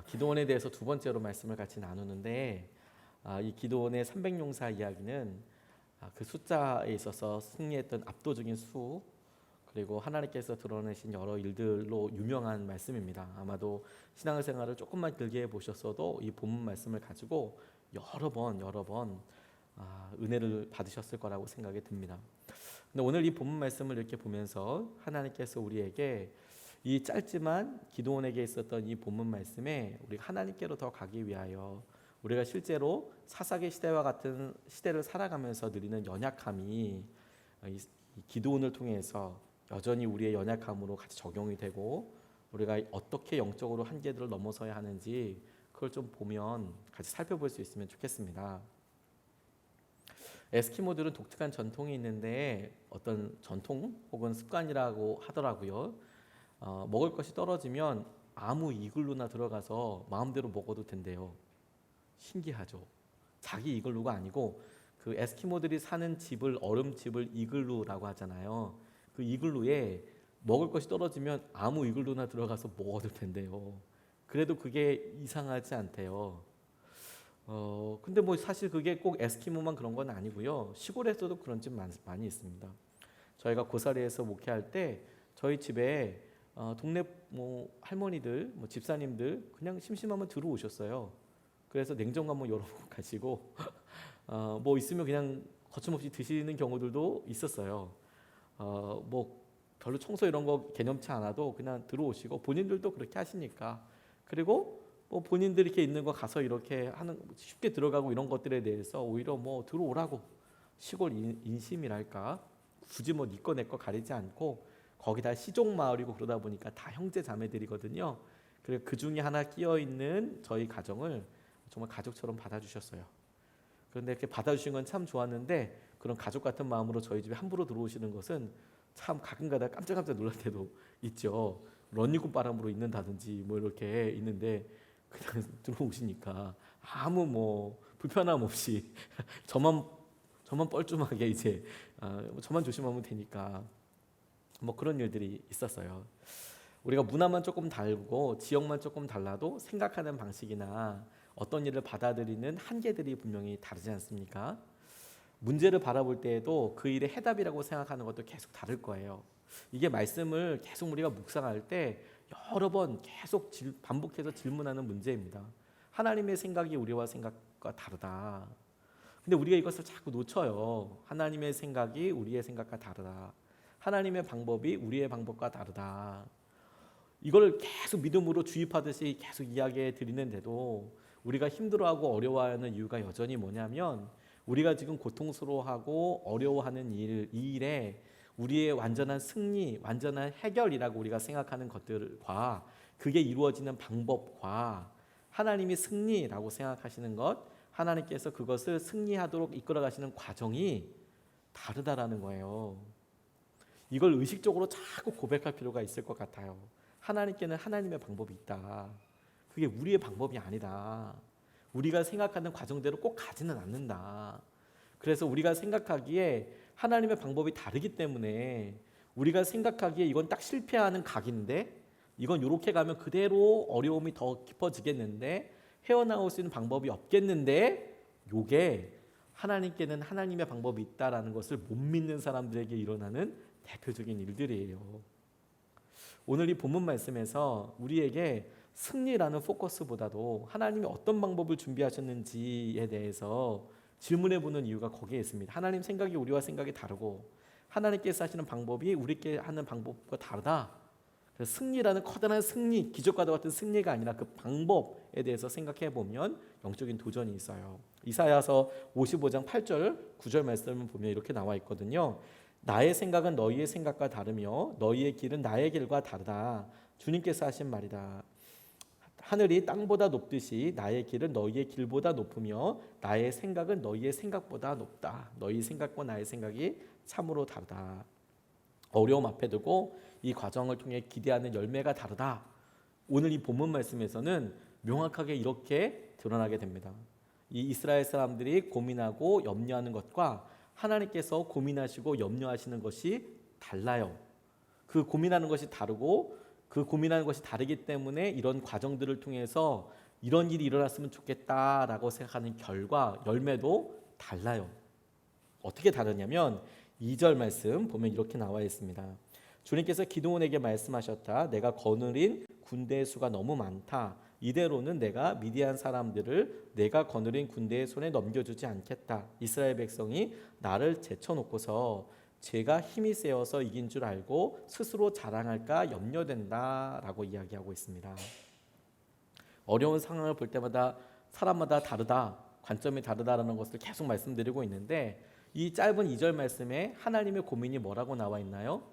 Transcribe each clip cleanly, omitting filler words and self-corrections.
기도원에 대해서 두 번째로 말씀을 같이 나누는데, 이 기도원의 300용사 이야기는 그 숫자에 있어서 승리했던 압도적인 수, 그리고 하나님께서 드러내신 여러 일들로 유명한 말씀입니다. 아마도 신앙생활을 조금만 길게 해보셨어도 이 본문 말씀을 가지고 여러 번 은혜를 받으셨을 거라고 생각이 듭니다. 근데 오늘 이 본문 말씀을 이렇게 보면서 하나님께서 우리에게 이 짧지만 기도원에게 있었던 이 본문 말씀에 우리가 하나님께로 더 가기 위하여, 우리가 실제로 사사기 시대와 같은 시대를 살아가면서 누리는 연약함이 이 기도원을 통해서 여전히 우리의 연약함으로 같이 적용이 되고, 우리가 어떻게 영적으로 한계들을 넘어서야 하는지 그걸 좀 보면 같이 살펴볼 수 있으면 좋겠습니다. 에스키모들은 독특한 전통이 있는데, 어떤 전통 혹은 습관이라고 하더라고요. 먹을 것이 떨어지면 아무 이글루나 들어가서 마음대로 먹어도 된대요. 신기하죠. 자기 이글루가 아니고 그 에스키모들이 사는 집을, 얼음집을 이글루라고 하잖아요. 그 이글루에 먹을 것이 떨어지면 아무 이글루나 들어가서 먹어도 된대요. 그래도 그게 이상하지 않대요. 근데 뭐 사실 그게 꼭 에스키모만 그런 건 아니고요. 시골에서도 그런 집 많이 있습니다. 저희가 고사리에서 목회할 때 저희 집에 동네 뭐 할머니들, 뭐 집사님들 그냥 심심하면 들어오셨어요. 그래서 냉장고 한번 열어보고 가시고 뭐 있으면 그냥 거침없이 드시는 경우들도 있었어요. 뭐 별로 청소 이런 거 개념치 않아도 그냥 들어오시고, 본인들도 그렇게 하시니까, 그리고 뭐 본인들이 이렇게 있는 거 가서 이렇게 하는, 쉽게 들어가고 이런 것들에 대해서 오히려 뭐 들어오라고, 시골 인심이랄까, 굳이 뭐 니 거 내 거 가리지 않고, 거기다 시종 마을이고 그러다 보니까 다 형제 자매들이거든요. 그래서 그 중에 하나 끼어 있는 저희 가정을 정말 가족처럼 받아주셨어요. 그런데 이렇게 받아주신 건 참 좋았는데, 그런 가족 같은 마음으로 저희 집에 함부로 들어오시는 것은 참 가끔가다 깜짝깜짝 놀랄 때도 있죠. 런닝구 바람으로 있는다든지 뭐 이렇게 있는데, 그냥 들어오시니까 아무 뭐 불편함 없이 저만 뻘쭘하게 이제 저만 조심하면 되니까, 뭐 그런 일들이 있었어요. 우리가 문화만 조금 다르고 지역만 조금 달라도 생각하는 방식이나 어떤 일을 받아들이는 한계들이 분명히 다르지 않습니까? 문제를 바라볼 때에도 그 일의 해답이라고 생각하는 것도 계속 다를 거예요. 이게 말씀을 계속 우리가 묵상할 때 여러 번 계속 반복해서 질문하는 문제입니다. 하나님의 생각이 우리와 생각과 다르다. 근데 우리가 이것을 자꾸 놓쳐요. 하나님의 생각이 우리의 생각과 다르다. 하나님의 방법이 우리의 방법과 다르다. 이걸 계속 믿음으로 주입하듯이 계속 이야기해 드리는데도 우리가 힘들어하고 어려워하는 이유가 여전히 뭐냐면, 우리가 지금 고통스러워하고 어려워하는 이 일에 우리의 완전한 승리, 완전한 해결이라고 우리가 생각하는 것들과, 그게 이루어지는 방법과 하나님이 승리라고 생각하시는 것, 하나님께서 그것을 승리하도록 이끌어 가시는 과정이 다르다라는 거예요. 이걸 의식적으로 자꾸 고백할 필요가 있을 것 같아요. 하나님께는 하나님의 방법이 있다. 그게 우리의 방법이 아니다. 우리가 생각하는 과정대로 꼭 가지는 않는다. 그래서 우리가 생각하기에 하나님의 방법이 다르기 때문에, 우리가 생각하기에 이건 딱 실패하는 각인데, 이건 이렇게 가면 그대로 어려움이 더 깊어지겠는데, 헤어나올 수 있는 방법이 없겠는데, 요게 하나님께는 하나님의 방법이 있다라는 것을 못 믿는 사람들에게 일어나는 대표적인 일들이에요. 오늘 이 본문 말씀에서 우리에게 승리라는 포커스보다도 하나님이 어떤 방법을 준비하셨는지에 대해서 질문해 보는 이유가 거기에 있습니다. 하나님 생각이 우리와 생각이 다르고, 하나님께서 하시는 방법이 우리께 하는 방법과 다르다. 그래서 승리라는 커다란 승리, 기적과도 같은 승리가 아니라 그 방법에 대해서 생각해 보면 영적인 도전이 있어요. 이사야서 55장 8절 9절 말씀을 보면 이렇게 나와 있거든요. 나의 생각은 너희의 생각과 다르며 너희의 길은 나의 길과 다르다. 주님께서 하신 말이다. 하늘이 땅보다 높듯이 나의 길은 너희의 길보다 높으며 나의 생각은 너희의 생각보다 높다. 너희 생각과 나의 생각이 참으로 다르다. 어려움 앞에 두고 이 과정을 통해 기대하는 열매가 다르다. 오늘 이 본문 말씀에서는 명확하게 이렇게 드러나게 됩니다. 이 이스라엘 사람들이 고민하고 염려하는 것과 하나님께서 고민하시고 염려하시는 것이 달라요. 그 고민하는 것이 다르고 그 고민하는 것이 다르기 때문에 이런 과정들을 통해서 이런 일이 일어났으면 좋겠다라고 생각하는 결과, 열매도 달라요. 어떻게 다르냐면 2절 말씀 보면 이렇게 나와 있습니다. 주님께서 기드온에게 말씀하셨다. 내가 거느린 군대의 수가 너무 많다. 이대로는 내가 미디안 사람들을 내가 거느린 군대의 손에 넘겨주지 않겠다. 이스라엘 백성이 나를 제쳐놓고서 제가 힘이 세어서 이긴 줄 알고 스스로 자랑할까 염려된다라고 이야기하고 있습니다. 어려운 상황을 볼 때마다 사람마다 다르다, 관점이 다르다라는 것을 계속 말씀드리고 있는데 이 짧은 2절 말씀에 하나님의 고민이 뭐라고 나와 있나요?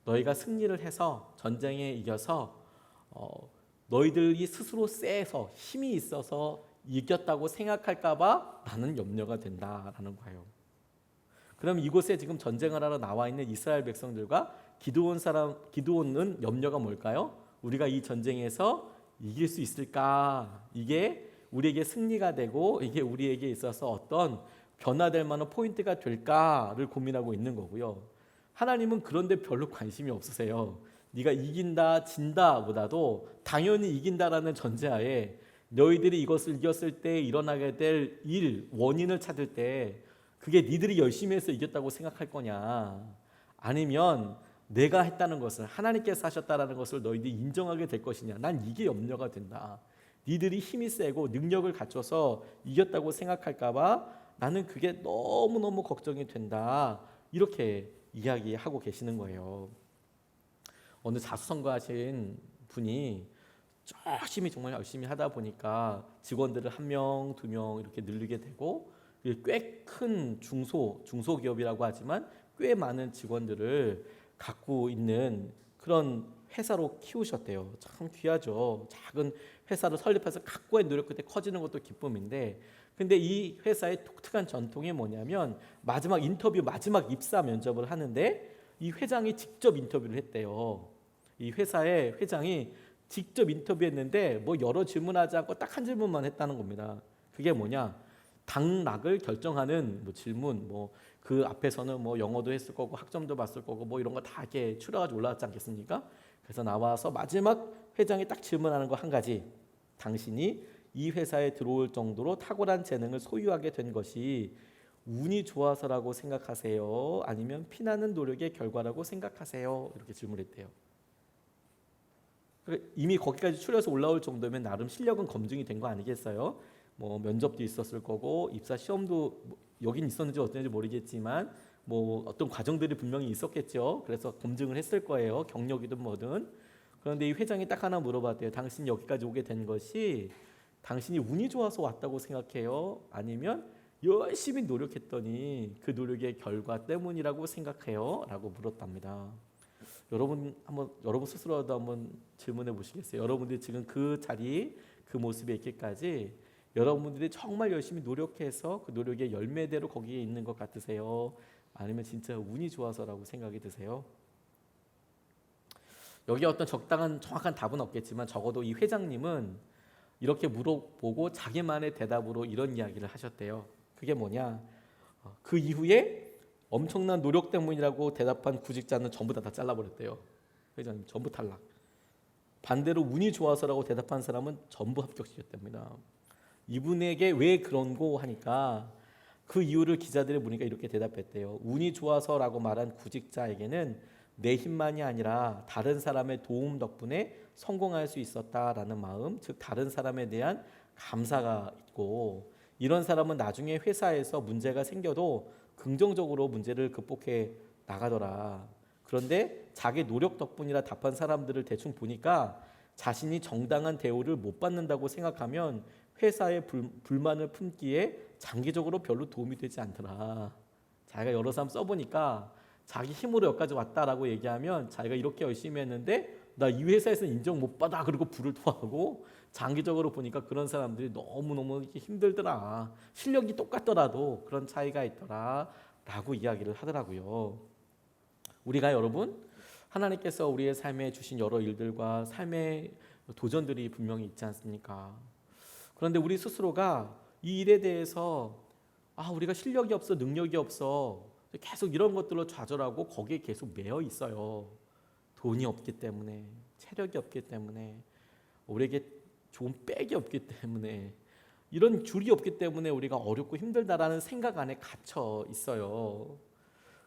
너희가 승리를 해서 전쟁에 이겨서 너희들이 스스로 세서 힘이 있어서 이겼다고 생각할까 봐 나는 염려가 된다라는 거예요. 그럼 이곳에 지금 전쟁을 하러 나와 있는 이스라엘 백성들과 기드온은 염려가 뭘까요? 우리가 이 전쟁에서 이길 수 있을까? 이게 우리에게 승리가 되고 이게 우리에게 있어서 어떤 변화될 만한 포인트가 될까를 고민하고 있는 거고요. 하나님은 그런데 별로 관심이 없으세요. 네가 이긴다 진다 보다도 당연히 이긴다라는 전제하에 너희들이 이것을 이겼을 때 일어나게 될 일, 원인을 찾을 때 그게 니들이 열심히 해서 이겼다고 생각할 거냐, 아니면 내가 했다는 것을, 하나님께서 하셨다는 것을 너희들이 인정하게 될 것이냐. 난 이게 염려가 된다. 니들이 힘이 세고 능력을 갖춰서 이겼다고 생각할까 봐 나는 그게 너무너무 걱정이 된다. 이렇게 이야기하고 계시는 거예요. 어느 자수성가하신 분이 정말 열심히 하다 보니까 직원들을 1명, 2명 이렇게 늘리게 되고 꽤 큰 중소기업이라고 하지만 꽤 많은 직원들을 갖고 있는 그런 회사로 키우셨대요. 참 귀하죠. 작은 회사를 설립해서 각고의 노력 끝에 커지는 것도 기쁨인데, 근데 이 회사의 독특한 전통이 뭐냐면 마지막 입사 면접을 하는데 이 회장이 직접 인터뷰를 했대요. 이 회사의 회장이 직접 인터뷰했는데 뭐 여러 질문하지 않고 딱 한 질문만 했다는 겁니다. 그게 뭐냐? 당락을 결정하는 질문, 그 앞에서는 영어도 했을 거고 학점도 봤을 거고 이런 거 다 이렇게 추려가지고 올라왔지 않겠습니까? 그래서 나와서 마지막 회장이 딱 질문하는 거 한 가지. 당신이 이 회사에 들어올 정도로 탁월한 재능을 소유하게 된 것이 운이 좋아서라고 생각하세요? 아니면 피나는 노력의 결과라고 생각하세요? 이렇게 질문했대요. 이미 거기까지 추려서 올라올 정도면 나름 실력은 검증이 된 거 아니겠어요? 면접도 있었을 거고 입사 시험도 여긴 있었는지 어땠는지 모르겠지만 어떤 과정들이 분명히 있었겠죠. 그래서 검증을 했을 거예요. 경력이든 뭐든. 그런데 이 회장이 딱 하나 물어봤대요. 당신이 여기까지 오게 된 것이 당신이 운이 좋아서 왔다고 생각해요? 아니면 열심히 노력했더니 그 노력의 결과 때문이라고 생각해요? 라고 물었답니다. 여러분 스스로도 한번 질문해 보시겠어요? 여러분들이 지금 그 자리, 그 모습에 있기까지 여러분들이 정말 열심히 노력해서 그 노력의 열매대로 거기에 있는 것 같으세요? 아니면 진짜 운이 좋아서라고 생각이 드세요? 여기에 어떤 정확한 답은 없겠지만 적어도 이 회장님은 이렇게 물어보고 자기만의 대답으로 이런 이야기를 하셨대요. 그게 뭐냐? 그 이후에 엄청난 노력 때문이라고 대답한 구직자는 전부 다 잘라버렸대요. 회장님 전부 탈락. 반대로 운이 좋아서라고 대답한 사람은 전부 합격시켰답니다. 이분에게 왜 그런고 하니까 그 이유를 기자들이 보니까 이렇게 대답했대요. 운이 좋아서라고 말한 구직자에게는 내 힘만이 아니라 다른 사람의 도움 덕분에 성공할 수 있었다라는 마음, 즉 다른 사람에 대한 감사가 있고, 이런 사람은 나중에 회사에서 문제가 생겨도 긍정적으로 문제를 극복해 나가더라. 그런데 자기 노력 덕분이라 답한 사람들을 대충 보니까 자신이 정당한 대우를 못 받는다고 생각하면 회사에 불만을 품기에 장기적으로 별로 도움이 되지 않더라. 자기가 여러 사람 써보니까 자기 힘으로 여기까지 왔다라고 얘기하면 자기가 이렇게 열심히 했는데 나 이 회사에서 인정 못 받아 그리고 불을 토하고, 장기적으로 보니까 그런 사람들이 너무너무 힘들더라. 실력이 똑같더라도 그런 차이가 있더라 라고 이야기를 하더라고요. 우리가 여러분 하나님께서 우리의 삶에 주신 여러 일들과 삶의 도전들이 분명히 있지 않습니까? 그런데 우리 스스로가 이 일에 대해서 우리가 실력이 없어, 능력이 없어, 계속 이런 것들로 좌절하고 거기에 계속 매여 있어요. 돈이 없기 때문에, 체력이 없기 때문에, 우리에게 좋은 백이 없기 때문에, 이런 줄이 없기 때문에 우리가 어렵고 힘들다라는 생각 안에 갇혀 있어요.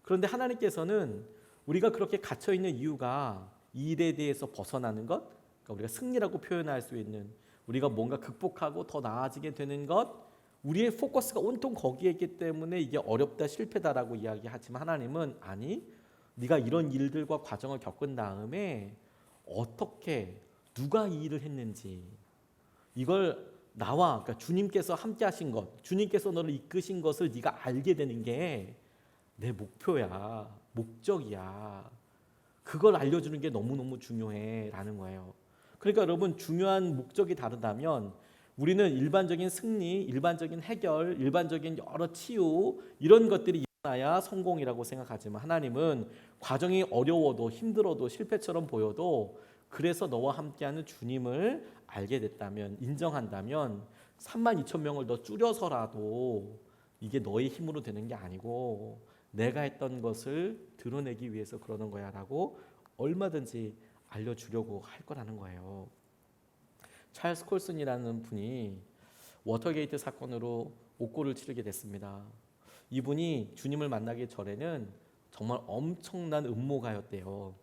그런데 하나님께서는 우리가 그렇게 갇혀 있는 이유가 이 일에 대해서 벗어나는 것, 그러니까 우리가 승리라고 표현할 수 있는, 우리가 뭔가 극복하고 더 나아지게 되는 것, 우리의 포커스가 온통 거기에 있기 때문에 이게 어렵다, 실패다라고 이야기하지만 하나님은 아니, 네가 이런 일들과 과정을 겪은 다음에 어떻게, 누가 이 일을 했는지, 이걸 나와, 그러니까 주님께서 함께 하신 것, 주님께서 너를 이끄신 것을 네가 알게 되는 게 내 목표야, 목적이야. 그걸 알려주는 게 너무너무 중요해 라는 거예요. 그러니까 여러분, 중요한 목적이 다르다면 우리는 일반적인 승리, 일반적인 해결, 일반적인 여러 치유, 이런 것들이 일어나야 성공이라고 생각하지만 하나님은 과정이 어려워도 힘들어도 실패처럼 보여도, 그래서 너와 함께하는 주님을 알게 됐다면, 인정한다면 32,000명을 더 줄여서라도 이게 너의 힘으로 되는 게 아니고 내가 했던 것을 드러내기 위해서 그러는 거야 라고 얼마든지 알려주려고 할 거라는 거예요. 찰스 콜슨이라는 분이 워터게이트 사건으로 옥고를 치르게 됐습니다. 이분이 주님을 만나기 전에는 정말 엄청난 음모가였대요.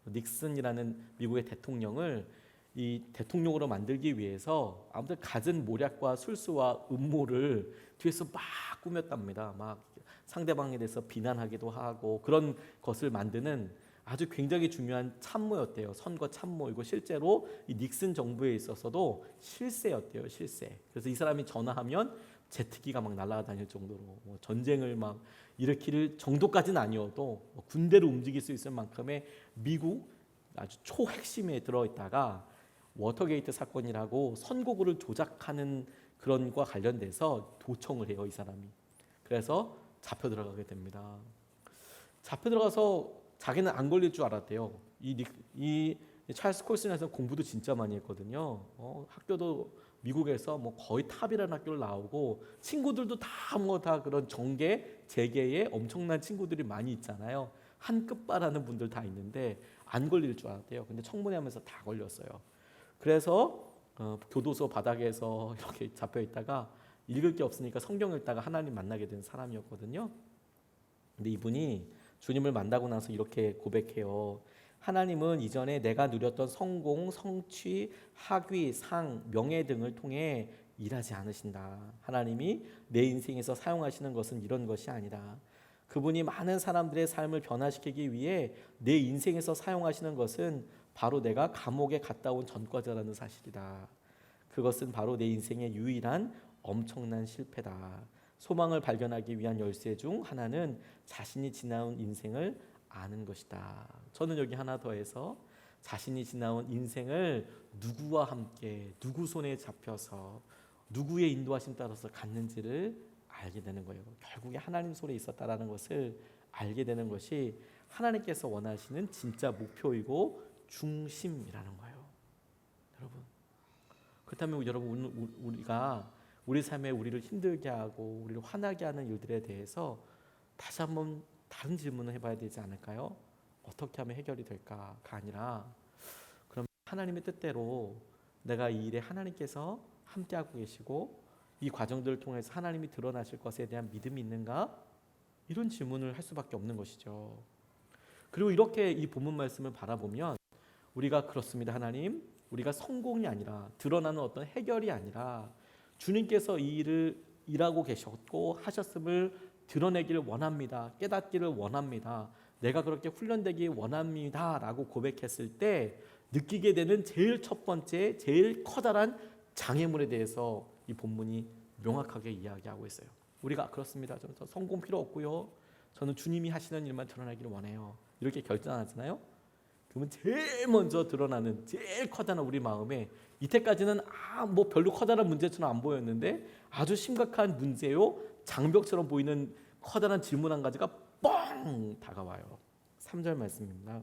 닉슨이라는 미국의 대통령을 이 대통령으로 만들기 위해서 아무튼 갖은 모략과 술수와 음모를 뒤에서 막 꾸몄답니다. 막 상대방에 대해서 비난하기도 하고 그런 것을 만드는 아주 굉장히 중요한 참모였대요. 선거 참모. 이거 실제로 이 닉슨 정부에 있어서도 실세였대요. 실세. 그래서 이 사람이 전화하면 제트기가 막 날아다닐 정도로 뭐 전쟁을 막 일으킬 정도까지는 아니어도 군대를 움직일 수 있을 만큼의 미국 아주 초핵심에 들어있다가 워터게이트 사건이라고 선거구를 조작하는 그런 과 관련돼서 도청을 해요, 이 사람이. 그래서 잡혀 들어가게 됩니다. 잡혀 들어가서 자기는 안 걸릴 줄 알았대요. 이 찰스 콜슨에서 공부도 진짜 많이 했거든요. 학교도 미국에서 뭐 거의 탑이라는 학교를 나오고 친구들도 다 그런 정계, 재계에 엄청난 친구들이 많이 있잖아요. 한 끝바라는 분들 다 있는데 안 걸릴 줄 알았대요. 근데 청문회 하면서 다 걸렸어요. 그래서 교도소 바닥에서 이렇게 잡혀 있다가 읽을 게 없으니까 성경 읽다가 하나님 만나게 된 사람이었거든요. 근데 이분이 주님을 만나고 나서 이렇게 고백해요. 하나님은 이전에 내가 누렸던 성공, 성취, 학위, 상, 명예 등을 통해 일하지 않으신다. 하나님이 내 인생에서 사용하시는 것은 이런 것이 아니다. 그분이 많은 사람들의 삶을 변화시키기 위해 내 인생에서 사용하시는 것은 바로 내가 감옥에 갔다 온 전과자라는 사실이다. 그것은 바로 내 인생의 유일한 엄청난 실패다. 소망을 발견하기 위한 열쇠 중 하나는 자신이 지나온 인생을 아는 것이다. 저는 여기 하나 더해서 자신이 지나온 인생을 누구와 함께, 누구 손에 잡혀서 누구의 인도하심 따라서 갔는지를 알게 되는 거예요. 결국에 하나님 손에 있었다라는 것을 알게 되는 것이 하나님께서 원하시는 진짜 목표이고 중심이라는 거예요. 여러분, 그렇다면 여러분, 우리가 우리 삶에 우리를 힘들게 하고 우리를 화나게 하는 일들에 대해서 다시 한번 다른 질문을 해봐야 되지 않을까요? 어떻게 하면 해결이 될까가 아니라, 그럼 하나님의 뜻대로 내가 이 일에 하나님께서 함께하고 계시고 이 과정들을 통해서 하나님이 드러나실 것에 대한 믿음이 있는가? 이런 질문을 할 수밖에 없는 것이죠. 그리고 이렇게 이 본문 말씀을 바라보면 우리가 그렇습니다. 하나님, 우리가 성공이 아니라 드러나는 어떤 해결이 아니라 주님께서 이 일을 일하고 계셨고 하셨음을 드러내기를 원합니다. 깨닫기를 원합니다. 내가 그렇게 훈련되기 원합니다 라고 고백했을 때 느끼게 되는 제일 첫 번째, 제일 커다란 장애물에 대해서 이 본문이 명확하게 이야기하고 있어요. 우리가 그렇습니다. 저는 성공 필요 없고요. 저는 주님이 하시는 일만 드러나기를 원해요. 이렇게 결단하잖아요. 그러면 제일 먼저 드러나는 제일 커다란 우리 마음에, 이때까지는 뭐 별로 커다란 문제처럼 안 보였는데 아주 심각한 문제요, 장벽처럼 보이는 커다란 질문 한 가지가 뻥 다가와요. 3절 말씀입니다.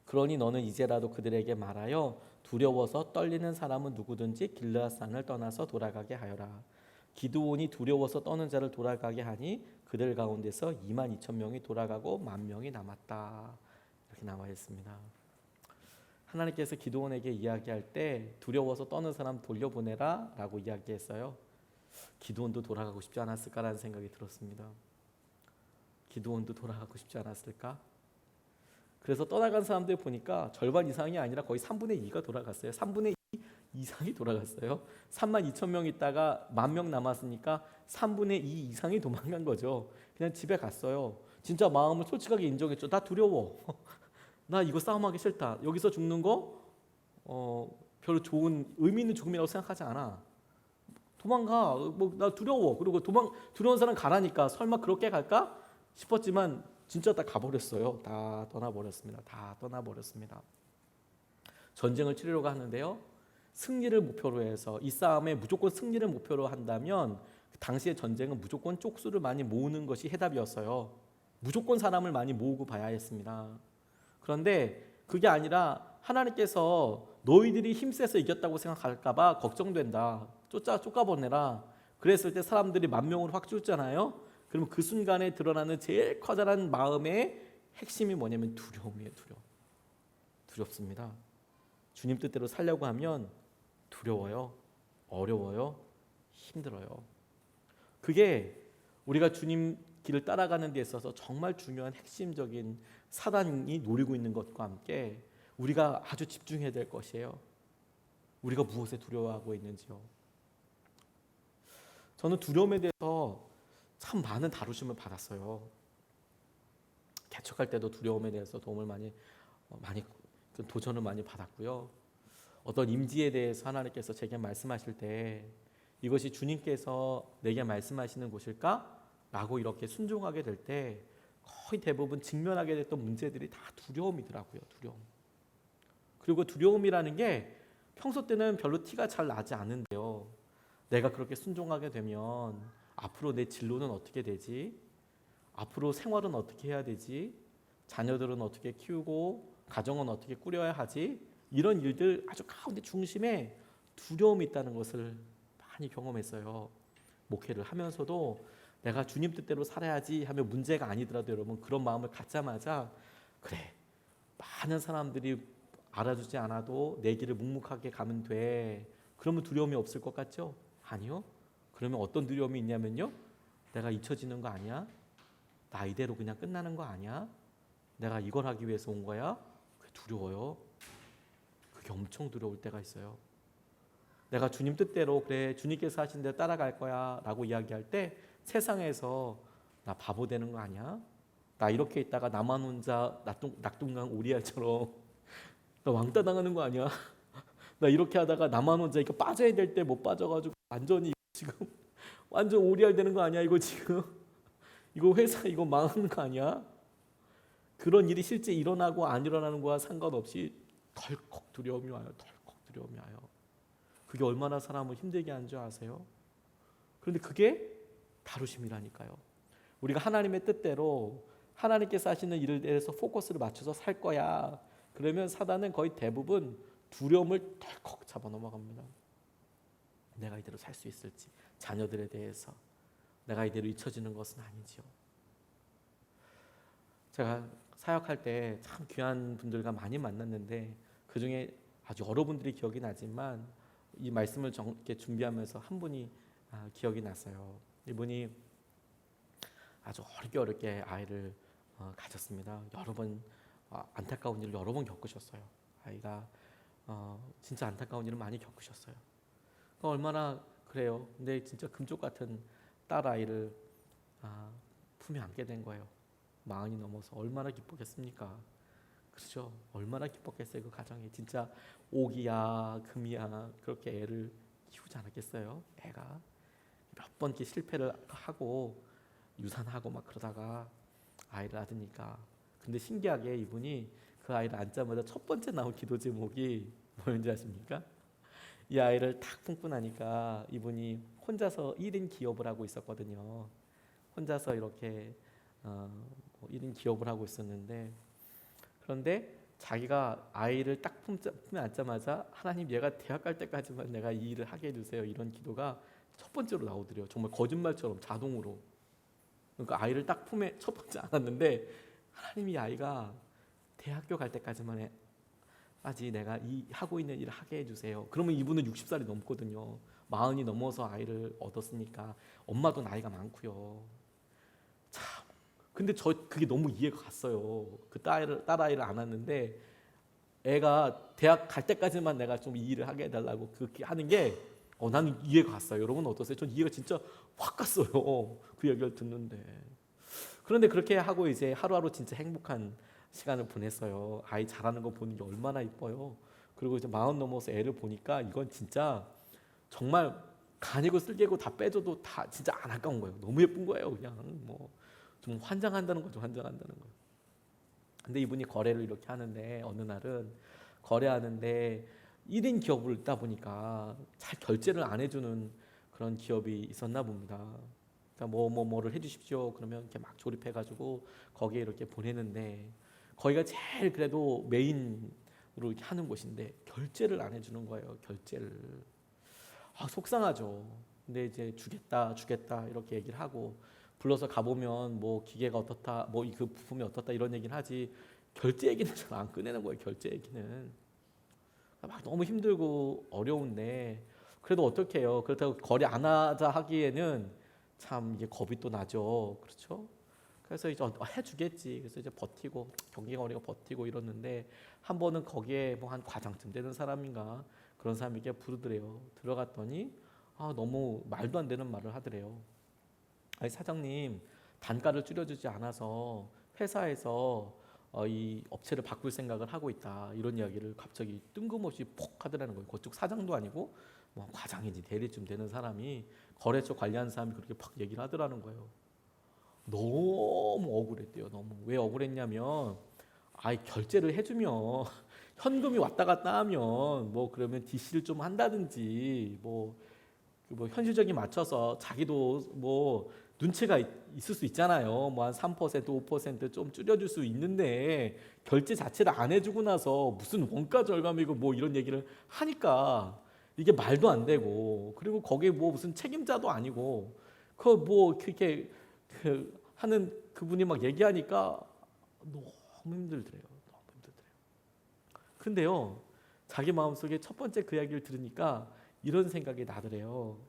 그러니 너는 이제라도 그들에게 말하여 두려워서 떨리는 사람은 누구든지 길르앗산을 떠나서 돌아가게 하여라. 기드온이 두려워서 떠는 자를 돌아가게 하니 그들 가운데서 22,000명이 돌아가고 10,000명이 남았다. 이렇게 나와 있습니다. 하나님께서 기드온에게 이야기할 때 두려워서 떠는 사람 돌려보내라 라고 이야기했어요. 기드온도 돌아가고 싶지 않았을까라는 생각이 들었습니다. 기드온도 돌아가고 싶지 않았을까? 그래서 떠나간 사람들 보니까 절반 이상이 아니라 거의 3분의 2가 돌아갔어요. 3분의 2 이상이 돌아갔어요. 3만 2천 명 있다가 1만 명 남았으니까 3분의 2 이상이 도망간 거죠. 그냥 집에 갔어요. 진짜 마음을 솔직하게 인정했죠. 나 두려워. 나 이거 싸움하기 싫다. 여기서 죽는 거 별로 좋은 의미 있는 죽음이라고 생각하지 않아. 도망가. 뭐 나 두려워. 그리고 두려운 사람 가라니까 설마 그렇게 갈까 싶었지만 진짜 다 가버렸어요. 다 떠나버렸습니다. 다 떠나버렸습니다. 전쟁을 치르려고 하는데요. 승리를 목표로 해서 이 싸움에 무조건 승리를 목표로 한다면 당시의 전쟁은 무조건 쪽수를 많이 모으는 것이 해답이었어요. 무조건 사람을 많이 모으고 봐야 했습니다. 그런데 그게 아니라 하나님께서 너희들이 힘세서 이겼다고 생각할까 봐 걱정된다. 쫓아보내라. 그랬을 때 사람들이 10,000명으로 확 죽잖아요. 그러면 그 순간에 드러나는 제일 커다란 마음의 핵심이 뭐냐면 두려움이에요. 두렵습니다. 주님 뜻대로 살려고 하면 두려워요. 어려워요. 힘들어요. 그게 우리가 주님 길을 따라가는 데 있어서 정말 중요한 핵심적인 사단이 노리고 있는 것과 함께 우리가 아주 집중해야 될 것이에요. 우리가 무엇에 두려워하고 있는지요. 저는 두려움에 대해서 참 많은 다루심을 받았어요. 개척할 때도 두려움에 대해서 도움을 많이 도전을 많이 받았고요. 어떤 임지에 대해서 하나님께서 제게 말씀하실 때 이것이 주님께서 내게 말씀하시는 곳일까? 라고 이렇게 순종하게 될 때 거의 대부분 직면하게 됐던 문제들이 다 두려움이더라고요. 두려움. 그리고 두려움이라는 게 평소 때는 별로 티가 잘 나지 않은데요. 내가 그렇게 순종하게 되면 앞으로 내 진로는 어떻게 되지? 앞으로 생활은 어떻게 해야 되지? 자녀들은 어떻게 키우고 가정은 어떻게 꾸려야 하지? 이런 일들 아주 가운데 중심에 두려움이 있다는 것을 많이 경험했어요. 목회를 하면서도 내가 주님 뜻대로 살아야지 하면 문제가 아니더라도 여러분 그런 마음을 갖자마자 그래 많은 사람들이 알아주지 않아도 내 길을 묵묵하게 가면 돼. 그러면 두려움이 없을 것 같죠? 아니요. 그러면 어떤 두려움이 있냐면요. 내가 잊혀지는 거 아니야? 나 이대로 그냥 끝나는 거 아니야? 내가 이걸 하기 위해서 온 거야? 그게 두려워요. 그게 엄청 두려울 때가 있어요. 내가 주님 뜻대로 그래 주님께서 하신 대로 따라갈 거야 라고 이야기할 때 세상에서 나 바보 되는 거 아니야? 나 이렇게 있다가 나만 혼자 낙동강 오리알처럼 나 왕따 당하는 거 아니야? 나 이렇게 하다가 나만 혼자 이거 빠져야 될 때 못 빠져가지고 완전히 지금 완전 오리알 되는 거 아니야? 이거 지금 이거 회사 이거 망하는 거 아니야? 그런 일이 실제 일어나고 안 일어나는 거와 상관없이 덜컥 두려움이 와요. 덜컥 두려움이 와요. 그게 얼마나 사람을 힘들게 하는 줄 아세요? 그런데 그게 다루심이라니까요. 우리가 하나님의 뜻대로 하나님께서 하시는 일에 대해서 포커스를 맞춰서 살 거야. 그러면 사단은 거의 대부분 두려움을 덜컥 잡아 넘어갑니다. 내가 이대로 살 수 있을지, 자녀들에 대해서 내가 이대로 잊혀지는 것은 아니지요. 제가 사역할 때 참 귀한 분들과 많이 만났는데 그 중에 아주 여러분들이 기억이 나지만 이 말씀을 이렇게 준비하면서 한 분이 기억이 났어요. 이분이 아주 어렵게 아이를 가졌습니다. 여러 번 안타까운 일을 여러 번 겪으셨어요. 아이가 진짜 안타까운 일을 많이 겪으셨어요. 얼마나 그래요. 근데 진짜 금쪽 같은 딸 아이를 품에 안게 된 거예요. 40이 넘어서 얼마나 기뻤겠습니까? 그렇죠. 얼마나 기뻤겠어요. 그 가정이 진짜 옥이야 금이야 그렇게 애를 키우지 않았겠어요. 애가 몇 번 이렇게 실패를 하고 유산하고 막 그러다가 아이를 낳으니까 근데 신기하게 이분이 그 아이를 앉자마자 첫 번째 나온 기도 제목이 뭐였는지 아십니까? 이 아이를 딱 품고 나니까 이분이 혼자서 1인 기업을 하고 있었거든요. 혼자서 이렇게 1인 기업을 하고 있었는데 그런데 자기가 아이를 딱 품에 앉자마자 하나님 얘가 대학 갈 때까지만 내가 이 일을 하게 해주세요. 이런 기도가 첫 번째로 나오더래요. 정말 거짓말처럼 자동으로. 그러니까 아이를 딱 품에 첫 번째 안았는데 하나님이 아이가 대학교 갈 때까지만 아직 내가 이 하고 있는 일을 하게 해주세요. 그러면 이분은 60살이 넘거든요. 40이 넘어서 아이를 얻었으니까 엄마도 나이가 많고요. 참, 근데 저 그게 너무 이해가 갔어요. 그 딸아이를 안았는데 애가 대학 갈 때까지만 내가 좀 이 일을 하게 해달라고 그렇게 하는 게 나는 이해가 갔어요. 여러분 어떠세요? 전 이해가 진짜 확 갔어요. 그 얘기를 듣는데. 그런데 그렇게 하고 이제 하루하루 진짜 행복한 시간을 보냈어요. 아이 자라는 거 보는 게 얼마나 이뻐요. 그리고 이제 40 넘어서 애를 보니까 이건 진짜 정말 간이고 쓸개고 다 빼줘도 다 진짜 안 아까운 거예요. 너무 예쁜 거예요. 그냥 뭐 좀 환장한다는 거죠. 환장한다는 거. 근데 이분이 거래를 이렇게 하는데 어느 날은 거래하는데 1인 기업을 있다 보니까 잘 결제를 안 해주는 그런 기업이 있었나 봅니다. 그러니까 뭐를 해주십시오. 그러면 이렇게 막 조립해가지고 거기에 이렇게 보내는데 거기가 제일 그래도 메인으로 이렇게 하는 곳인데 결제를 안 해주는 거예요. 결제를. 속상하죠. 근데 이제 주겠다 이렇게 얘기를 하고 불러서 가보면 뭐 기계가 어떻다, 뭐 그 부품이 어떻다 이런 얘기는 하지 결제 얘기는 잘 안 꺼내는 거예요. 결제 얘기는 막 너무 힘들고 어려운데 그래도 어떻게 해요? 그렇다고 거래 안 하자 하기에는 참 이게 겁이 또 나죠. 그렇죠? 그래서 이제 해주겠지. 그래서 이제 버티고 경기가 어려고 버티고 이러는데 한 번은 거기에 뭐 한 과장쯤 되는 사람인가 그런 사람에게 부르더래요. 들어갔더니 너무 말도 안 되는 말을 하더래요. 아니 사장님 단가를 줄여주지 않아서 회사에서 이 업체를 바꿀 생각을 하고 있다 이런 이야기를 갑자기 뜬금없이 폭 하더라는 거예요. 그쪽 사장도 아니고 뭐 과장인지 대리쯤 되는 사람이 거래처 관리하는 사람이 그렇게 팍 얘기를 하더라는 거예요. 너무 억울했대요. 너무 왜 억울했냐면 결제를 해주면 현금이 왔다 갔다 하면 뭐 그러면 DC를 좀 한다든지 뭐 현실적인 맞춰서 자기도 뭐 눈치가 있을 수 있잖아요. 뭐 한 3%, 5%좀 줄여줄 수 있는데 결제 자체를 안 해주고 나서 무슨 원가 절감이고 뭐 이런 얘기를 하니까 이게 말도 안 되고 그리고 거기에 뭐 무슨 책임자도 아니고 그 뭐 그렇게 하는 그분이 막 얘기하니까 너무 힘들더래요. 너무 힘들더래요. 근데요, 자기 마음속에 첫 번째 그 이야기를 들으니까 이런 생각이 나더래요.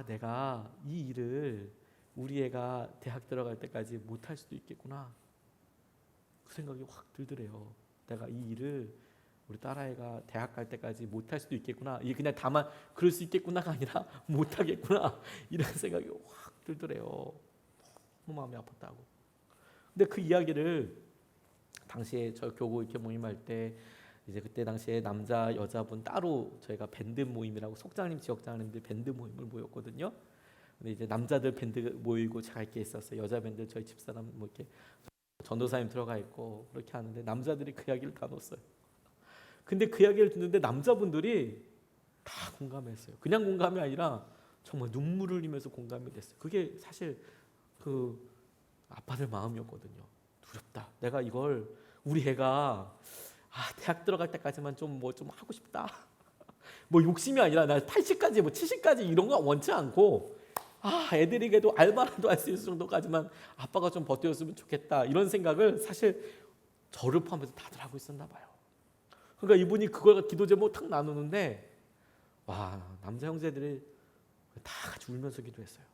내가 이 일을 우리 애가 대학 들어갈 때까지 못할 수도 있겠구나. 그 생각이 확 들더래요. 내가 이 일을 우리 딸아이가 대학 갈 때까지 못할 수도 있겠구나. 이게 그냥 다만 그럴 수 있겠구나가 아니라 못하겠구나. 이런 생각이 확 들더래요. 너무 마음이 아팠다고. 근데 그 이야기를 당시에 저 교구 이렇게 모임할 때 이제 그때 당시에 남자 여자분 따로 저희가 밴드 모임이라고 속장님 지역장님들 밴드 모임을 모였거든요. 근데 이제 남자들 밴드 모이고 제가 이렇게 있었어요. 여자 밴드 저희 집사람 뭐 이렇게 전도사님 들어가 있고 그렇게 하는데 남자들이 그 이야기를 다 넣었어요. 근데 그 이야기를 듣는데 남자분들이 다 공감했어요. 그냥 공감이 아니라 정말 눈물을 흘리면서 공감이 됐어요. 그게 사실 그 아빠들 마음이었거든요. 두렵다. 내가 이걸 우리 애가 대학 들어갈 때까지만 좀 하고 싶다. 뭐 욕심이 아니라 나 80까지 뭐 70까지 이런 거 원치 않고 애들에게도 알바라도 할 수 있을 정도까지만 아빠가 좀 버텨줬으면 좋겠다. 이런 생각을 사실 저를 포함해서 다들 하고 있었나 봐요. 그러니까 이분이 그걸 기도 제목 탁 나누는데 남자 형제들이 다 같이 울면서 기도했어요.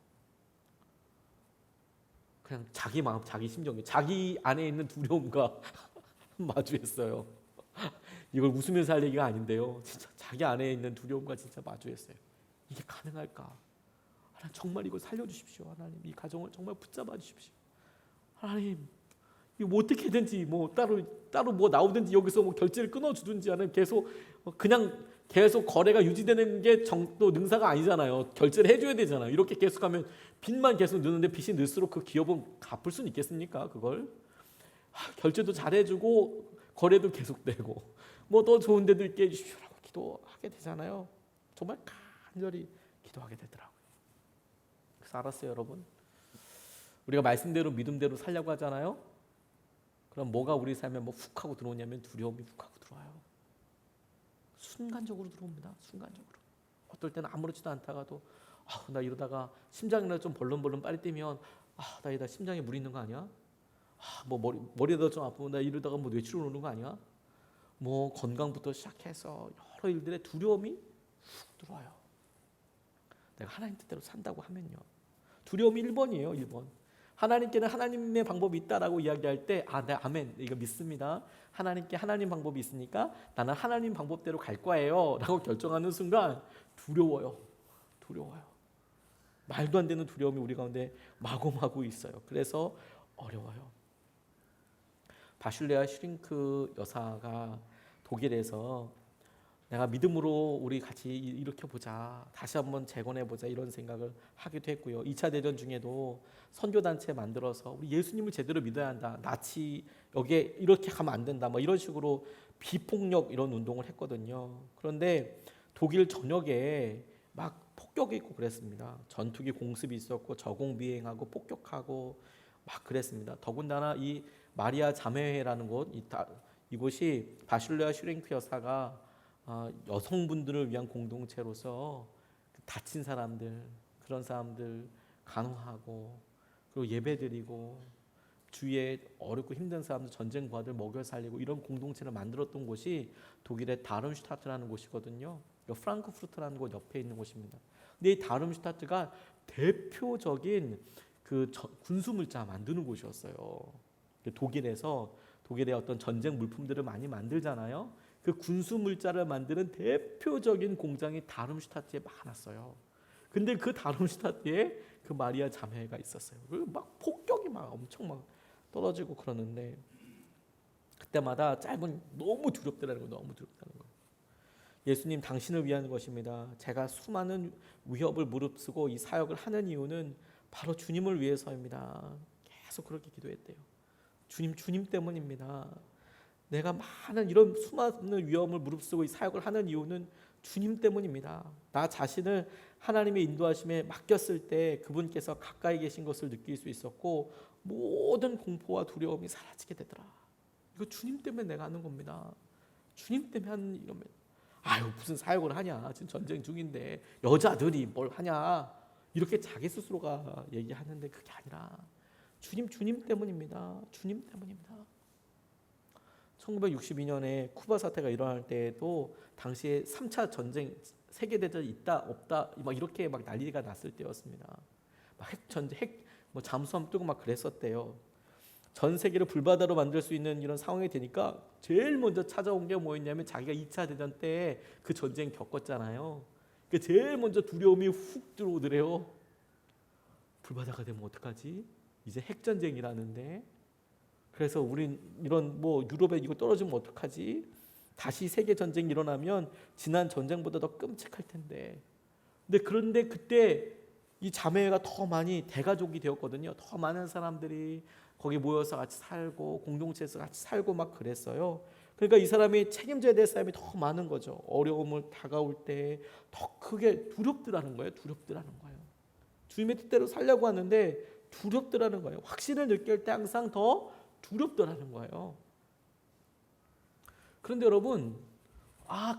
그냥 자기 마음, 자기 심정이 자기 안에 있는 두려움과 마주했어요. 이걸 웃으면서 할 얘기가 아닌데요. 진짜 자기 안에 있는 두려움과 진짜 마주했어요. 이게 가능할까? 하나님 정말 이걸 살려주십시오. 하나님 이 가정을 정말 붙잡아 주십시오. 하나님 이거 뭐 어떻게든지 뭐 따로 뭐 나오든지 여기서 뭐 결제를 끊어주든지 하는 계속 그냥 계속 거래가 유지되는 게 또 능사가 아니잖아요. 결제를 해줘야 되잖아요. 이렇게 계속하면 빚만 계속 느는데 빚이 늘수록 그 기업은 갚을 수는 있겠습니까? 그걸 결제도 잘 해주고 거래도 계속되고 뭐 더 좋은 데도 있게 해주십시오라고 기도하게 되잖아요. 정말 간절히 기도하게 되더라고요. 그래서 알았어요, 여러분. 우리가 말씀대로 믿음대로 살려고 하잖아요. 그럼 뭐가 우리 삶에 훅 하고 들어오냐면 두려움이 훅 하고 들어와요. 순간적으로 들어옵니다. 순간적으로. 어떨 때는 아무렇지도 않다가도 나 이러다가 심장이나 좀 벌렁벌렁 빨리 뛰면 나 이러다 심장에 물 있는 거 아니야? 뭐 머리가 좀 아프면 나 이러다가 뭐 뇌출혈 오는 거 아니야? 뭐 건강부터 시작해서 여러 일들의 두려움이 훅 들어와요. 내가 하나님 뜻대로 산다고 하면요. 두려움이 1번이에요. 1번. 하나님께는 하나님의 방법이 있다라고 이야기할 때 네, 아멘. 이거 믿습니다. 하나님께 하나님 방법이 있으니까 나는 하나님 방법대로 갈 거예요 라고 결정하는 순간 두려워요. 말도 안 되는 두려움이 우리 가운데 마구마구 있어요. 그래서 어려워요. 바슐레아 슈링크 여사가 독일에서 내가 믿음으로 우리 같이 일으켜보자, 다시 한번 재건해보자 이런 생각을 하기도 했고요. 2차 대전 중에도 선교단체 만들어서 우리 예수님을 제대로 믿어야 한다, 나치 여기에 이렇게 가면 안 된다, 뭐 이런 식으로 비폭력 이런 운동을 했거든요. 그런데 독일 전역에 막 폭격이 있고 그랬습니다. 전투기 공습이 있었고 저공 비행하고 폭격하고 막 그랬습니다. 더군다나 이 마리아 자매회라는 이곳이 바슐레아 슈링크 여사가 여성분들을 위한 공동체로서 다친 사람들, 그런 사람들 간호하고 그리고 예배드리고 주위에 어렵고 힘든 사람들, 전쟁 부하들 먹여 살리고 이런 공동체를 만들었던 곳이 독일의 다름슈타트라는 곳이거든요. 프랑크푸르트라는 곳 옆에 있는 곳입니다. 근데 이 다름슈타트가 대표적인 그 군수물자 만드는 곳이었어요. 독일에서 독일의 어떤 전쟁 물품들을 많이 만들잖아요. 그 군수물자를 만드는 대표적인 공장이 다름슈타트에 많았어요. 근데 그 다름슈타트에 그 마리아 자매가 있었어요. 막 폭격이 막 엄청 막 떨어지고 그러는데 그때마다 너무 두렵다는 거예요. 예수님, 당신을 위한 것입니다. 제가 수많은 위협을 무릅쓰고 이 사역을 하는 이유는 바로 주님을 위해서입니다. 계속 그렇게 기도했대요. 주님 때문입니다. 내가 많은 이런 수많은 위험을 무릅쓰고 이 사역을 하는 이유는 주님 때문입니다. 나 자신을 하나님의 인도하심에 맡겼을 때 그분께서 가까이 계신 것을 느낄 수 있었고 모든 공포와 두려움이 사라지게 되더라. 이거 주님 때문에 내가 하는 겁니다. 주님 때문에 하는 이러면 무슨 사역을 하냐, 지금 전쟁 중인데 여자들이 뭘 하냐, 이렇게 자기 스스로가 얘기하는데 그게 아니라 주님 때문입니다. 주님 때문입니다. 1962년에 쿠바 사태가 일어날 때에도 당시에 3차 전쟁, 세계대전이 있다 없다 막 이렇게 막 난리가 났을 때였습니다. 막 잠수함 뜨고 막 그랬었대요. 전 세계를 불바다로 만들 수 있는 이런 상황이 되니까 제일 먼저 찾아온 게 뭐였냐면 자기가 2차 대전 때 그 전쟁 겪었잖아요. 그 제일 먼저 두려움이 훅 들어오더래요. 불바다가 되면 어떡하지? 이제 핵전쟁이라는데. 그래서 우린 이런 유럽에 이거 떨어지면 어떡하지? 다시 세계 전쟁이 일어나면 지난 전쟁보다 더 끔찍할 텐데. 그런데 그때 이 자매가 더 많이 대가족이 되었거든요. 더 많은 사람들이 거기 모여서 같이 살고 공동체에서 같이 살고 막 그랬어요. 그러니까 이 사람이 책임져야 될 사람이 더 많은 거죠. 어려움을 다가올 때 더 크게 두렵더라는 거예요. 주님의 뜻대로 살려고 하는데 두렵더라는 거예요. 확신을 느낄 때 항상 더 두렵더라는 거예요. 그런데 여러분,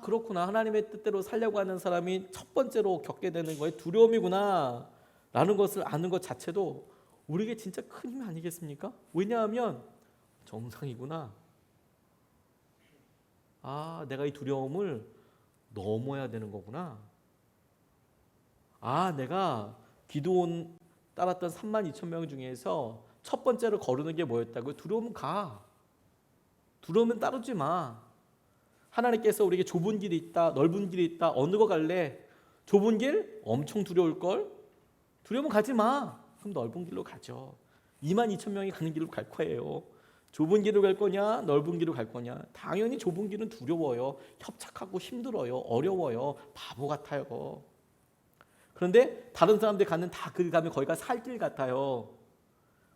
그렇구나, 하나님의 뜻대로 살려고 하는 사람이 첫 번째로 겪게 되는 거예요. 두려움이구나 라는 것을 아는 것 자체도 우리에게 진짜 큰 힘이 아니겠습니까? 왜냐하면 정상이구나, 내가 이 두려움을 넘어야 되는 거구나, 내가 기드온 따랐던 32,000명 중에서 첫 번째로 거르는 게 뭐였다고요? 두려움은 따르지 마. 하나님께서 우리에게 좁은 길이 있다, 넓은 길이 있다, 어느 거 갈래? 좁은 길? 엄청 두려울걸? 두려우면 가지 마. 그럼 넓은 길로 가죠. 22,000명이 가는 길로 갈 거예요. 좁은 길로 갈 거냐, 넓은 길로 갈 거냐? 당연히 좁은 길은 두려워요. 협착하고 힘들어요. 어려워요. 바보 같아요. 그런데 다른 사람들이 가는 그 가면 거기가 살 길 같아요.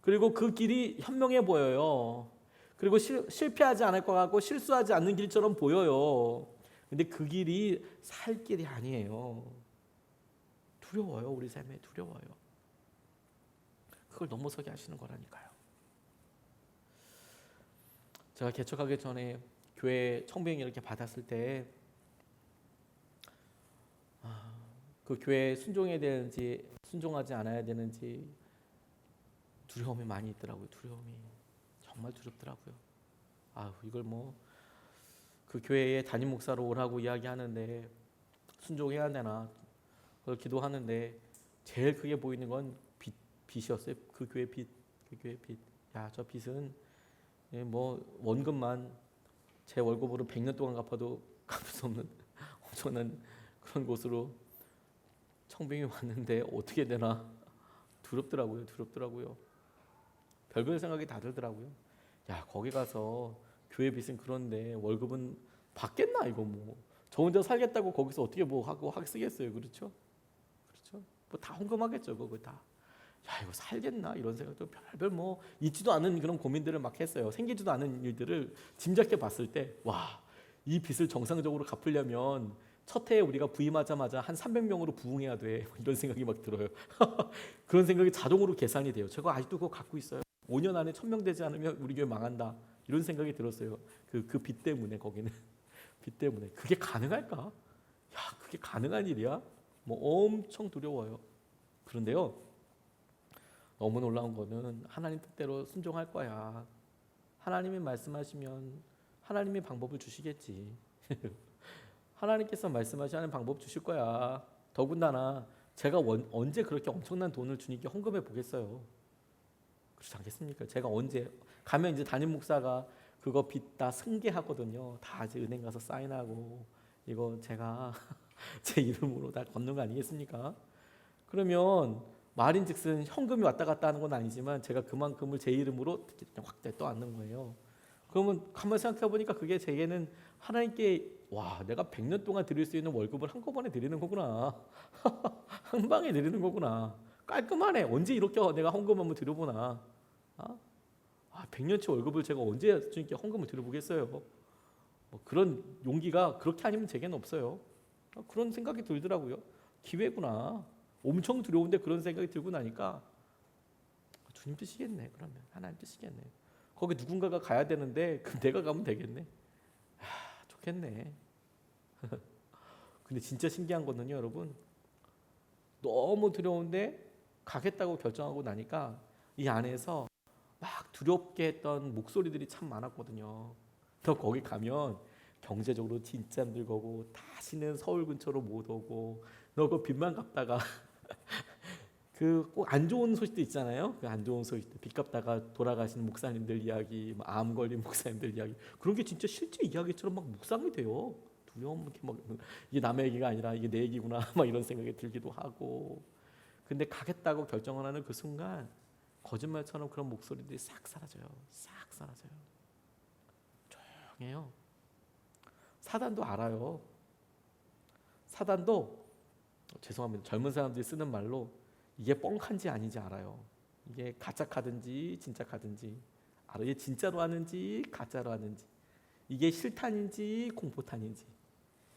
그리고 그 길이 현명해 보여요. 그리고 실패하지 않을 것 같고 실수하지 않는 길처럼 보여요. 근데 그 길이 살 길이 아니에요. 두려워요. 우리 삶에 두려워요. 그걸 넘어서게 하시는 거라니까요. 제가 개척하기 전에 교회 청빙 이렇게 받았을 때 그 교회에 순종해야 되는지 순종하지 않아야 되는지 두려움이 많이 있더라고요. 두려움이 정말 두렵더라고요. 이걸 그 교회에 담임 목사로 오라고 이야기하는데 순종해야 되나 그걸 기도하는데 제일 크게 보이는 건 빚이었어요. 그 교회 빚, 그 교회 빚. 야, 저 빚은 뭐 원금만 제 월급으로 100년 동안 갚아도 갚을 수 없는 엄청난 그런 곳으로 청빙이 왔는데 어떻게 되나 두렵더라고요. 별별 생각이 다 들더라고요. 야, 거기 가서 교회 빚은 그런데 월급은 받겠나 이거 뭐. 저 혼자 살겠다고 거기서 어떻게 뭐 하고 쓰겠어요, 그렇죠? 그렇죠? 뭐 다 헌금하겠죠, 그거 다. 야, 이거 살겠나 이런 생각도 별별 뭐 있지도 않은 그런 고민들을 막 했어요. 생기지도 않은 일들을 짐작해 봤을 때, 와, 이 빚을 정상적으로 갚으려면 첫 해에 우리가 부임하자마자 한 300명으로 부흥해야 돼. 이런 생각이 막 들어요. 그런 생각이 자동으로 계산이 돼요. 제가 아직도 그거 갖고 있어요. 5년 안에 1000명 되지 않으면 우리 교회 망한다. 이런 생각이 들었어요. 그 빚 때문에 거기는 빚 때문에 그게 가능할까? 야, 그게 가능한 일이야? 뭐 엄청 두려워요. 그런데요, 너무 놀라운 거는 하나님 뜻대로 순종할 거야. 하나님이 말씀하시면 하나님이 방법을 주시겠지. 하나님께서 말씀하시는 방법 주실 거야. 더군다나 제가 언제 그렇게 엄청난 돈을 주님께 헌금해 보겠어요. 그렇지 않겠습니까? 제가 언제 가면 이제 담임 목사가 그거 빚 다 승계하거든요. 다 이제 은행 가서 사인하고 이거 제가 제 이름으로 다 걷는 거 아니겠습니까? 그러면 말인즉슨 현금이 왔다 갔다 하는 건 아니지만 제가 그만큼을 제 이름으로 확대 떠안는 거예요. 그러면 가만 생각해 보니까 그게 제게는 하나님께 와, 내가 100년 동안 드릴 수 있는 월급을 한꺼번에 드리는 거구나. 한 방에 드리는 거구나. 깔끔하네. 언제 이렇게 내가 헌금 한번 드려보나. 100년치 월급을 제가 언제 주님께 헌금을 드려보겠어요. 뭐 그런 용기가 그렇게 아니면 제게는 없어요. 그런 생각이 들더라고요. 기회구나. 엄청 두려운데 그런 생각이 들고 나니까 주님 뜻이겠네. 그러면 하나님 뜻이겠네. 거기 누군가가 가야 되는데 그럼 내가 가면 되겠네. 좋겠네. 근데 진짜 신기한 거는요, 여러분. 너무 두려운데 가겠다고 결정하고 나니까 이 안에서 막 두렵게 했던 목소리들이 참 많았거든요. 너 거기 가면 경제적으로 진짜 힘들 거고 다시는 서울 근처로 못 오고 너 그 빚만 갚다가 그 꼭 안 좋은 소식도 있잖아요. 그 안 좋은 소식들, 빚 갚다가 돌아가시는 목사님들 이야기, 암 걸린 목사님들 이야기, 그런 게 진짜 실제 이야기처럼 막 묵상이 돼요. 두려움 이렇게 막 이게 남의 얘기가 아니라 이게 내 얘기구나 막 이런 생각이 들기도 하고. 근데 가겠다고 결정을 하는 그 순간 거짓말처럼 그런 목소리들이 싹 사라져요. 싹 사라져요. 조용해요. 사단도 알아요. 사단도 죄송합니다. 젊은 사람들이 쓰는 말로 이게 뻥칸지 아닌지 알아요. 이게 가짜 카든지 진짜 카든지 알아. 이게 진짜로 하는지 가짜로 하는지, 이게 실탄인지 공포탄인지,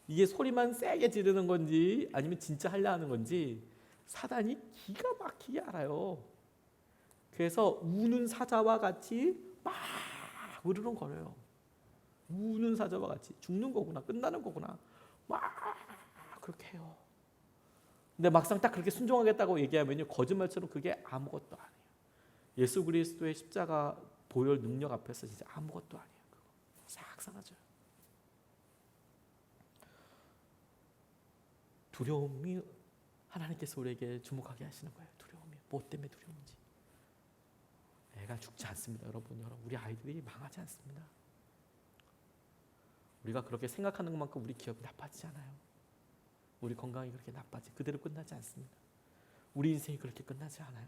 이게 소리만 세게 지르는 건지 아니면 진짜 하려 하는 건지 사단이 기가 막히게 알아요. 그래서 우는 사자와 같이 막 으르렁거려요. 우는 사자와 같이 죽는 거구나, 끝나는 거구나, 막 그렇게 해요. 근데 막상 딱 그렇게 순종하겠다고 얘기하면요, 거짓말처럼 그게 아무것도 아니에요. 예수 그리스도의 십자가 보혈 능력 앞에서 진짜 아무것도 아니에요. 그거 싹 사라져요. 두려움이 하나님께서 우리에게 주목하게 하시는 거예요. 두려움이 뭐 때문에 두려운지. 애가 죽지 않습니다, 여러분. 우리 아이들이 망하지 않습니다. 우리가 그렇게 생각하는 것만큼 우리 기업이 나빠지지 않아요. 우리 건강이 그렇게 그대로 끝나지 않습니다. 우리 인생이 그렇게 끝나지 않아요.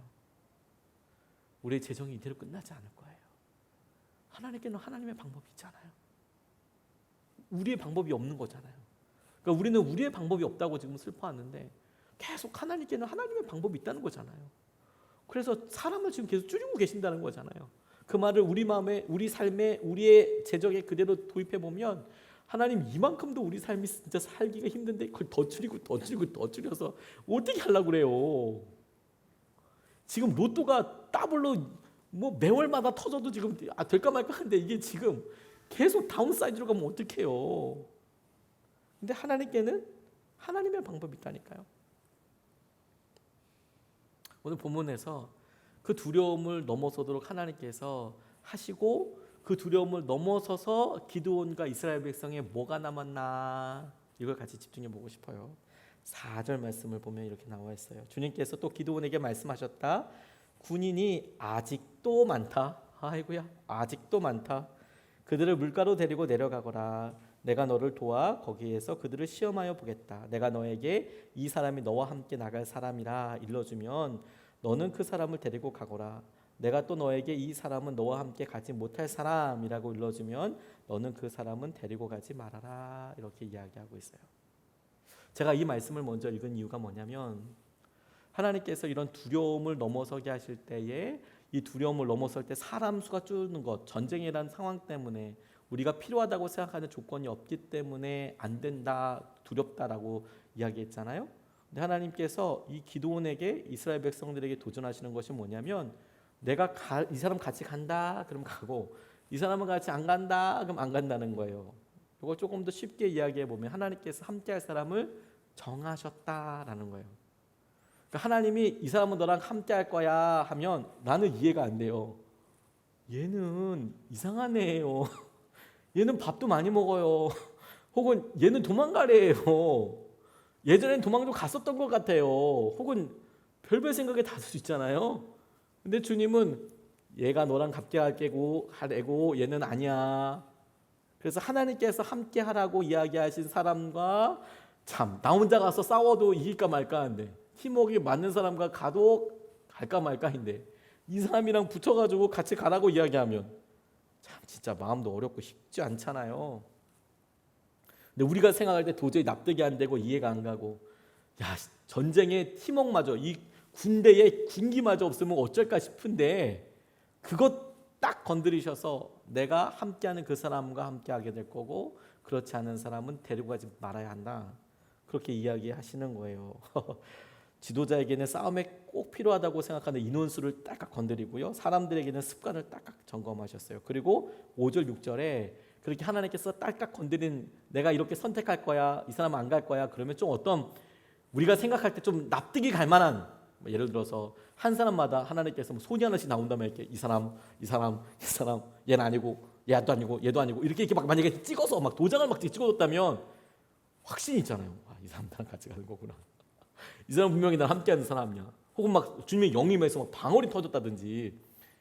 우리의 재정이 이대로 끝나지 않을 거예요. 하나님께는 하나님의 방법이 있잖아요. 우리의 방법이 없는 거잖아요. 그러니까 우리는 우리의 방법이 없다고 지금 슬퍼하는데 계속 하나님께는 하나님의 방법이 있다는 거잖아요. 그래서 사람을 지금 계속 줄이고 계신다는 거잖아요. 그 말을 우리 마음에, 우리 삶에, 우리의 재정에 그대로 도입해 보면 하나님 이만큼도 우리 삶이 진짜 살기가 힘든데 그걸 더 줄이고 더 줄이고 더 줄여서 어떻게 하려고 그래요? 지금 로또가 더블로 뭐 매월마다 터져도 지금 될까 말까 하는데 이게 지금 계속 다운사이즈로 가면 어떡해요? 근데 하나님께는 하나님의 방법이 있다니까요. 오늘 본문에서 그 두려움을 넘어서도록 하나님께서 하시고 그 두려움을 넘어서서 기드온과 이스라엘 백성에 뭐가 남았나 이걸 같이 집중해 보고 싶어요. 4절 말씀을 보면 이렇게 나와 있어요. 주님께서 또 기드온에게 말씀하셨다. 군인이 아직도 많다. 아이고야, 아직도 많다. 그들을 물가로 데리고 내려가거라. 내가 너를 도와 거기에서 그들을 시험하여 보겠다. 내가 너에게 이 사람이 너와 함께 나갈 사람이라 일러주면 너는 그 사람을 데리고 가거라. 내가 또 너에게 이 사람은 너와 함께 가지 못할 사람이라고 일러주면 너는 그 사람은 데리고 가지 말아라. 이렇게 이야기하고 있어요. 제가 이 말씀을 먼저 읽은 이유가 뭐냐면 하나님께서 이런 두려움을 넘어서게 하실 때에 이 두려움을 넘어설 때 사람 수가 줄는 것, 전쟁이라는 상황 때문에 우리가 필요하다고 생각하는 조건이 없기 때문에 안 된다, 두렵다라고 이야기했잖아요. 근데 하나님께서 이 기드온에게 이스라엘 백성들에게 도전하시는 것이 뭐냐면 내가 이 사람 같이 간다 그럼 가고 이 사람은 같이 안 간다 그럼 안 간다는 거예요. 이걸 조금 더 쉽게 이야기해 보면 하나님께서 함께할 사람을 정하셨다라는 거예요. 그러니까 하나님이 이 사람은 너랑 함께할 거야 하면 나는 이해가 안 돼요. 얘는 이상한 애예요. 얘는 밥도 많이 먹어요. 혹은 얘는 도망가래요. 예전엔 도망도 갔었던 것 같아요. 혹은 별별 생각이 다 들 수 있잖아요. 근데 주님은 얘가 너랑 함께 할게고 하래고 얘는 아니야. 그래서 하나님께서 함께 하라고 이야기하신 사람과 참 나 혼자 가서 싸워도 이길까 말까 한데 팀워크가 맞는 사람과 가도 갈까 말까인데 이 사람이랑 붙어가지고 같이 가라고 이야기하면 참 진짜 마음도 어렵고 쉽지 않잖아요. 근데 우리가 생각할 때 도저히 납득이 안 되고 이해가 안 가고 야 전쟁에 팀워크마저 이 군대에 군기마저 없으면 어쩔까 싶은데 그것 딱 건드리셔서 내가 함께하는 그 사람과 함께하게 될 거고 그렇지 않은 사람은 데리고 가지 말아야 한다. 그렇게 이야기하시는 거예요. 지도자에게는 싸움에 꼭 필요하다고 생각하는 인원수를 딱딱 건드리고요. 사람들에게는 습관을 딱딱 점검하셨어요. 그리고 5절 6절에 그렇게 하나님께서 딱딱 건드린 내가 이렇게 선택할 거야. 이 사람은 안 갈 거야. 그러면 좀 어떤 우리가 생각할 때 좀 납득이 갈 만한 예를 들어서 한 사람마다 하나님께서 뭐 손이 하나씩 나온다면 이렇게 이 사람 얘는 아니고 얘도 아니고 얘도 아니고 이렇게 막 만약에 찍어서 막 도장을 막 찍어줬다면 확신이 있잖아요. 아, 이 사람 나랑 같이 가는 거구나. 이 사람 분명히 나랑 함께하는 사람이야. 혹은 막 주님의 영이 임해서 막 방언이 터졌다든지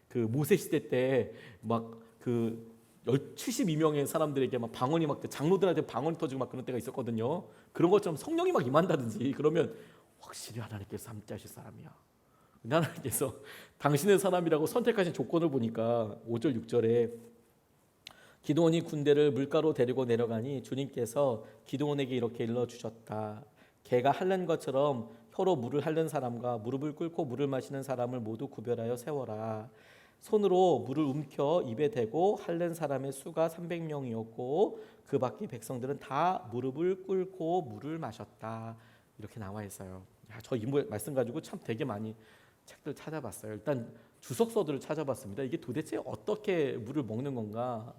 그 모세 시대 때 막 그 72명의 사람들에게 막 방언이 막 장로들한테 방언이 터지고 막 그런 때가 있었거든요. 그런 것처럼 성령이 막 임한다든지 그러면 확실히 하나님께서 함께 하실 사람이야. 하나님께서 당신의 사람이라고 선택하신 조건을 보니까 5절 6절에 기드온이 군대를 물가로 데리고 내려가니 주님께서 기드온에게 이렇게 일러주셨다. 개가 핥는 것처럼 혀로 물을 핥는 사람과 무릎을 꿇고 물을 마시는 사람을 모두 구별하여 세워라. 손으로 물을 움켜 입에 대고 핥는 사람의 수가 300명이었고 그 밖의 백성들은 다 무릎을 꿇고 물을 마셨다. 이렇게 나와 있어요. 저 이 말씀 가지고 참 되게 많이 책들 찾아봤어요. 일단 주석서들을 찾아봤습니다. 이게 도대체 어떻게 물을 먹는 건가?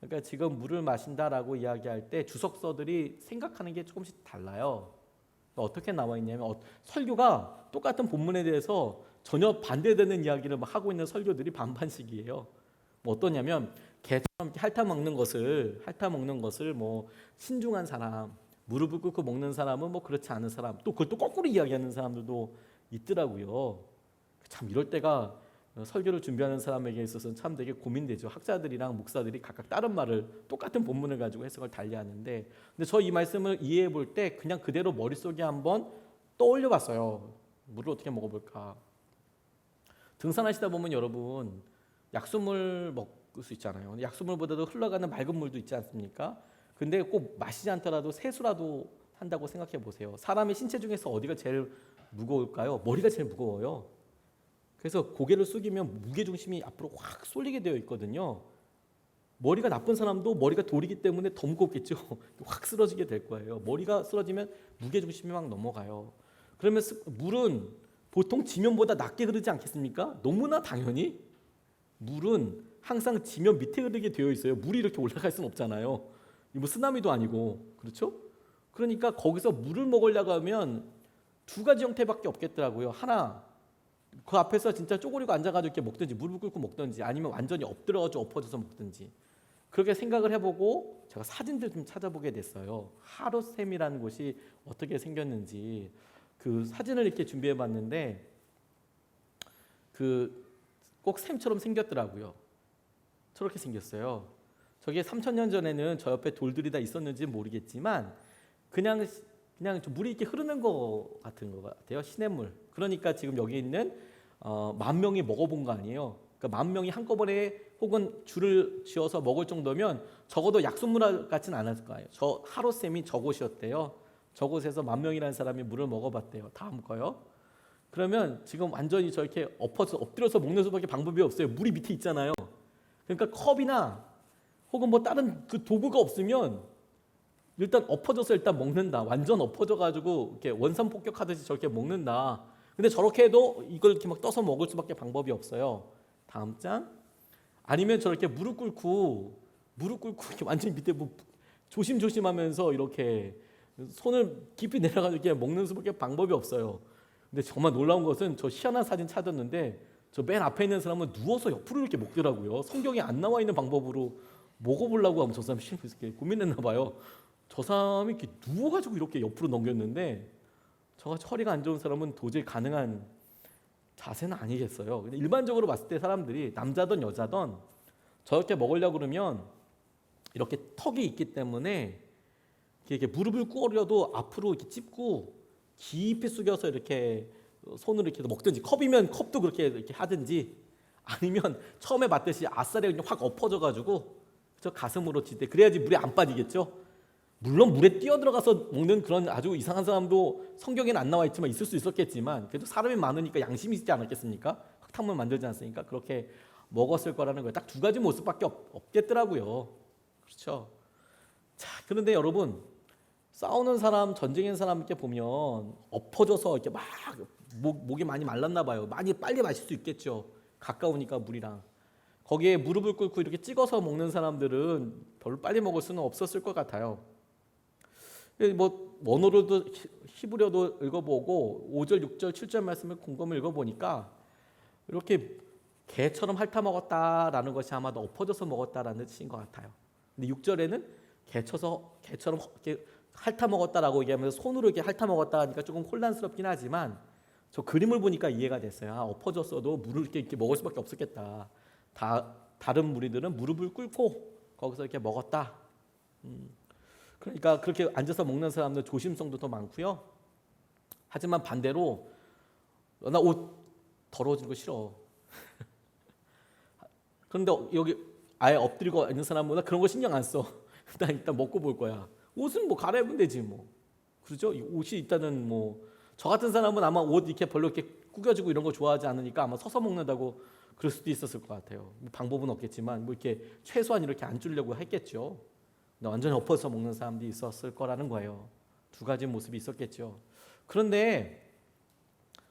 그러니까 지금 물을 마신다라고 이야기할 때 주석서들이 생각하는 게 조금씩 달라요. 어떻게 나와 있냐면 설교가 똑같은 본문에 대해서 전혀 반대되는 이야기를 막 하고 있는 설교들이 반반씩이에요. 뭐 어떠냐면 개처럼 핥아 먹는 것을 뭐 신중한 사람, 무릎을 꿇고 먹는 사람은 뭐 그렇지 않은 사람, 또 그걸 또 거꾸로 이야기하는 사람들도 있더라고요. 참 이럴 때가 설교를 준비하는 사람에게 있어서는 참 되게 고민되죠. 학자들이랑 목사들이 각각 다른 말을 똑같은 본문을 가지고 해석을 달리하는데, 근데 저 이 말씀을 이해해 볼 때 그냥 그대로 머릿속에 한번 떠올려 봤어요. 물을 어떻게 먹어볼까? 등산하시다 보면 여러분 약수물 먹을 수 있잖아요. 약수물보다도 흘러가는 맑은 물도 있지 않습니까? 근데 꼭 마시지 않더라도 세수라도 한다고 생각해 보세요. 사람의 신체 중에서 어디가 제일 무거울까요? 머리가 제일 무거워요. 그래서 고개를 숙이면 무게중심이 앞으로 확 쏠리게 되어 있거든요. 머리가 나쁜 사람도 머리가 돌이기 때문에 더 무겁겠죠. 확 쓰러지게 될 거예요. 머리가 쓰러지면 무게중심이 막 넘어가요. 그러면 물은 보통 지면보다 낮게 흐르지 않겠습니까? 너무나 당연히 물은 항상 지면 밑에 흐르게 되어 있어요. 물이 이렇게 올라갈 수는 없잖아요. 뭐 쓰나미도 아니고, 그렇죠? 그러니까 거기서 물을 먹으려고 하면 두 가지 형태밖에 없겠더라고요. 하나, 그 앞에서 진짜 쪼그리고 앉아가지고 이렇게 먹든지 무릎 꿇고 먹든지 아니면 완전히 엎드려가지고 엎어져서 먹든지 그렇게 생각을 해보고 제가 사진들 좀 찾아보게 됐어요. 하룻샘이라는 곳이 어떻게 생겼는지 그 사진을 이렇게 준비해봤는데 그 꼭 샘처럼 생겼더라고요. 저렇게 생겼어요. 저게 3,000년 전에는 저 옆에 돌들이 다 있었는지 모르겠지만 그냥 좀 물이 이렇게 흐르는 거 같은 거 같아요. 시냇물. 그러니까 지금 여기 있는 10,000명이 먹어본 거 아니에요. 그러니까 10,000명이 한꺼번에 혹은 줄을 지어서 먹을 정도면 적어도 약수물 같지는 않았을 거예요. 저 하룻샘이 저곳이었대요. 저곳에서 10,000명이라는 사람이 물을 먹어봤대요. 다음 거요. 그러면 지금 완전히 저렇게 엎드려서 먹는 수밖에 방법이 없어요. 물이 밑에 있잖아요. 그러니까 컵이나 혹은 뭐 다른 그 도구가 없으면 일단 엎어져서 일단 먹는다. 완전 엎어져가지고 이렇게 원산 폭격하듯이 저렇게 먹는다. 근데 저렇게 해도 이걸 이렇게 막 떠서 먹을 수밖에 방법이 없어요. 다음 장. 아니면 저렇게 무릎 꿇고 이렇게 완전히 밑에 뭐 조심조심하면서 이렇게 손을 깊이 내려가지고 이렇게 먹는 수밖에 방법이 없어요. 근데 정말 놀라운 것은 저 희한한 사진 찾았는데 저 맨 앞에 있는 사람은 누워서 옆으로 이렇게 먹더라고요. 성경에 안 나와 있는 방법으로 먹어보려고 하면 저 사람이 이렇게 고민했나 봐요. 저 사람이 이렇게 누워가지고 이렇게 옆으로 넘겼는데 저같이 허리가 안 좋은 사람은 도저히 가능한 자세는 아니겠어요. 근데 일반적으로 봤을 때 사람들이 남자든 여자든 저렇게 먹으려고 그러면 이렇게 턱이 있기 때문에 이렇게 무릎을 꿇어도 앞으로 이렇게 찝고 깊이 숙여서 이렇게 손으로 이렇게 먹든지 컵이면 컵도 이렇게 하든지 아니면 처음에 봤듯이 아싸리 그냥 확 엎어져가지고 저 가슴으로 칠 때 그래야지 물에 안 빠지겠죠. 물론 물에 뛰어들어가서 먹는 그런 아주 이상한 사람도 성경에는 안 나와 있지만 있을 수 있었겠지만 그래도 사람이 많으니까 양심이 있지 않았겠습니까? 흙탕물 만들지 않았으니까 그렇게 먹었을 거라는 거예요. 딱 두 가지 모습밖에 없겠더라고요. 그렇죠? 자, 그런데 여러분 싸우는 사람, 전쟁인 사람 이렇게 보면 엎어져서 이렇게 막 목이 많이 말랐나 봐요. 많이 빨리 마실 수 있겠죠. 가까우니까 물이랑. 거기에 무릎을 꿇고 이렇게 찍어서 먹는 사람들은 별로 빨리 먹을 수는 없었을 것 같아요. 뭐 원어로도 히브리어도 읽어보고 5절, 6절, 7절 말씀을 곰곰이 읽어보니까 이렇게 개처럼 핥아 먹었다라는 것이 아마도 엎어져서 먹었다라는 뜻인 것 같아요. 근데 6절에는 개처럼 이렇게 핥아 먹었다라고 얘기하면서 손으로 이렇게 핥아 먹었다 하니까 조금 혼란스럽긴 하지만 저 그림을 보니까 이해가 됐어요. 아, 엎어졌어도 물을 이렇게 먹을 수밖에 없었겠다. 다른 무리들은 무릎을 꿇고 거기서 이렇게 먹었다. 그러니까 그렇게 앉아서 먹는 사람들 조심성도 더 많고요. 하지만 반대로 나 옷 더러워지는 거 싫어. 그런데 여기 아예 엎드리고 있는 사람보다 그런 거 신경 안 써. 일단 먹고 볼 거야. 옷은 뭐 갈아입으면 되지 뭐. 그렇죠? 옷이 일단은 뭐 저 같은 사람은 아마 옷 이렇게 별로 이렇게 구겨지고 이런 거 좋아하지 않으니까 아마 서서 먹는다고 그럴 수도 있었을 것 같아요. 뭐 방법은 없겠지만 뭐 이렇게 최소한 이렇게 앉으려고 했겠죠. 근데 완전히 엎어서 먹는 사람들이 있었을 거라는 거예요. 두 가지 모습이 있었겠죠. 그런데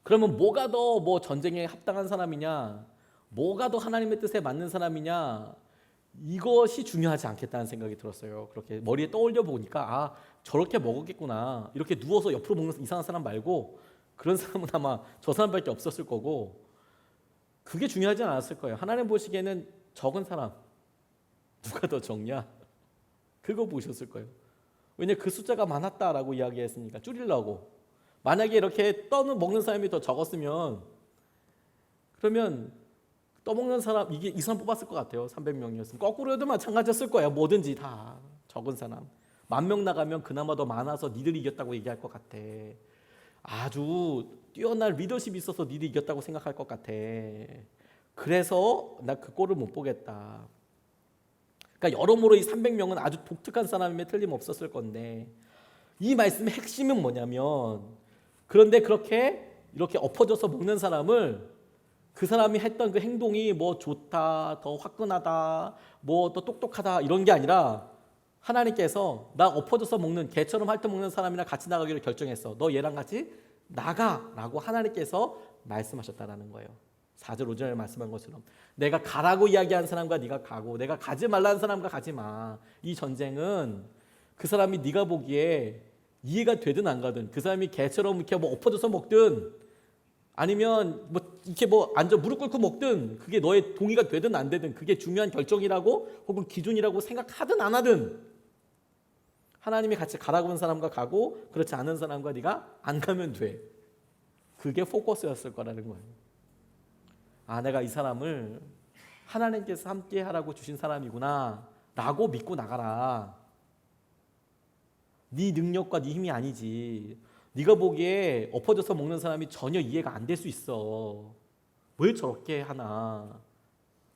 그러면 뭐가 더 뭐 전쟁에 합당한 사람이냐, 뭐가 더 하나님의 뜻에 맞는 사람이냐, 이것이 중요하지 않겠다는 생각이 들었어요. 그렇게 머리에 떠올려 보니까 아 저렇게 먹었겠구나. 이렇게 누워서 옆으로 먹는 이상한 사람 말고 그런 사람은 아마 저 사람밖에 없었을 거고 그게 중요하지 않았을 거예요. 하나님 보시기에는 적은 사람 누가 더 적냐 그거 보셨을 거예요. 왜냐 그 숫자가 많았다라고 이야기했으니까 줄이려고. 만약에 이렇게 먹는 사람이 더 적었으면 그러면 떠먹는 사람 이 사람 뽑았을 것 같아요. 300명이었으면 거꾸로 해도 마찬가지였을 거예요. 뭐든지 다 적은 사람 10,000명 나가면 그나마 더 많아서 니들이 이겼다고 얘기할 것 같아. 아주 뛰어난 리더십이 있어서 니들이 이겼다고 생각할 것 같아. 그래서 나 그 꼴을 못 보겠다. 그러니까 여러모로 이 300명은 아주 독특한 사람임에 틀림없었을 건데 이 말씀의 핵심은 뭐냐면 그런데 이렇게 엎어져서 먹는 사람을 그 사람이 했던 그 행동이 뭐 좋다, 더 화끈하다, 뭐 더 똑똑하다 이런 게 아니라 하나님께서 나 엎어져서 먹는 개처럼 핥아 먹는 사람이랑 같이 나가기로 결정했어. 너 얘랑 같이 나가라고 하나님께서 말씀하셨다라는 거예요. 4절 5절에 말씀한 것처럼 내가 가라고 이야기한 사람과 네가 가고 내가 가지 말라는 사람과 가지 마. 이 전쟁은 그 사람이 네가 보기에 이해가 되든 안 가든 그 사람이 개처럼 이렇게 뭐 엎어져서 먹든 아니면 뭐 이렇게 뭐 앉아 무릎 꿇고 먹든 그게 너의 동의가 되든 안 되든 그게 중요한 결정이라고 혹은 기준이라고 생각하든 안 하든 하나님이 같이 가라고 하는 사람과 가고 그렇지 않은 사람과 네가 안 가면 돼. 그게 포커스였을 거라는 거예요. 아, 내가 이 사람을 하나님께서 함께 하라고 주신 사람이구나 라고 믿고 나가라. 네 능력과 네 힘이 아니지. 네가 보기에 엎어져서 먹는 사람이 전혀 이해가 안 될 수 있어. 왜 저렇게 하나?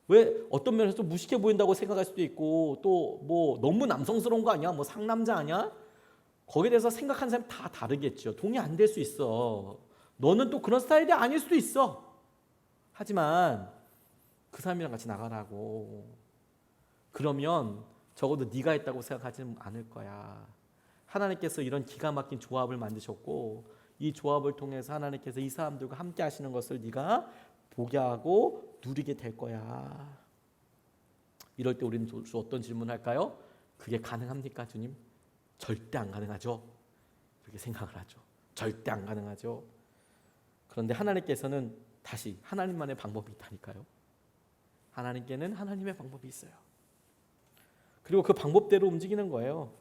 왜 어떤 면에서 무식해 보인다고 생각할 수도 있고 또 뭐 너무 남성스러운 거 아니야? 뭐 상남자 아니야? 거기에 대해서 생각하는 사람이 다 다르겠죠. 동의 안 될 수 있어. 너는 또 그런 스타일이 아닐 수도 있어. 하지만 그 사람이랑 같이 나가라고. 그러면 적어도 네가 했다고 생각하지는 않을 거야. 하나님께서 이런 기가 막힌 조합을 만드셨고 이 조합을 통해서 하나님께서 이 사람들과 함께 하시는 것을 네가 보게 하고 누리게 될 거야. 이럴 때 우리는 어떤 질문을 할까요? 그게 가능합니까, 주님? 절대 안 가능하죠. 그렇게 생각을 하죠. 절대 안 가능하죠. 그런데 하나님께서는 다시 하나님만의 방법이 있다니까요. 하나님께는 하나님의 방법이 있어요. 그리고 그 방법대로 움직이는 거예요.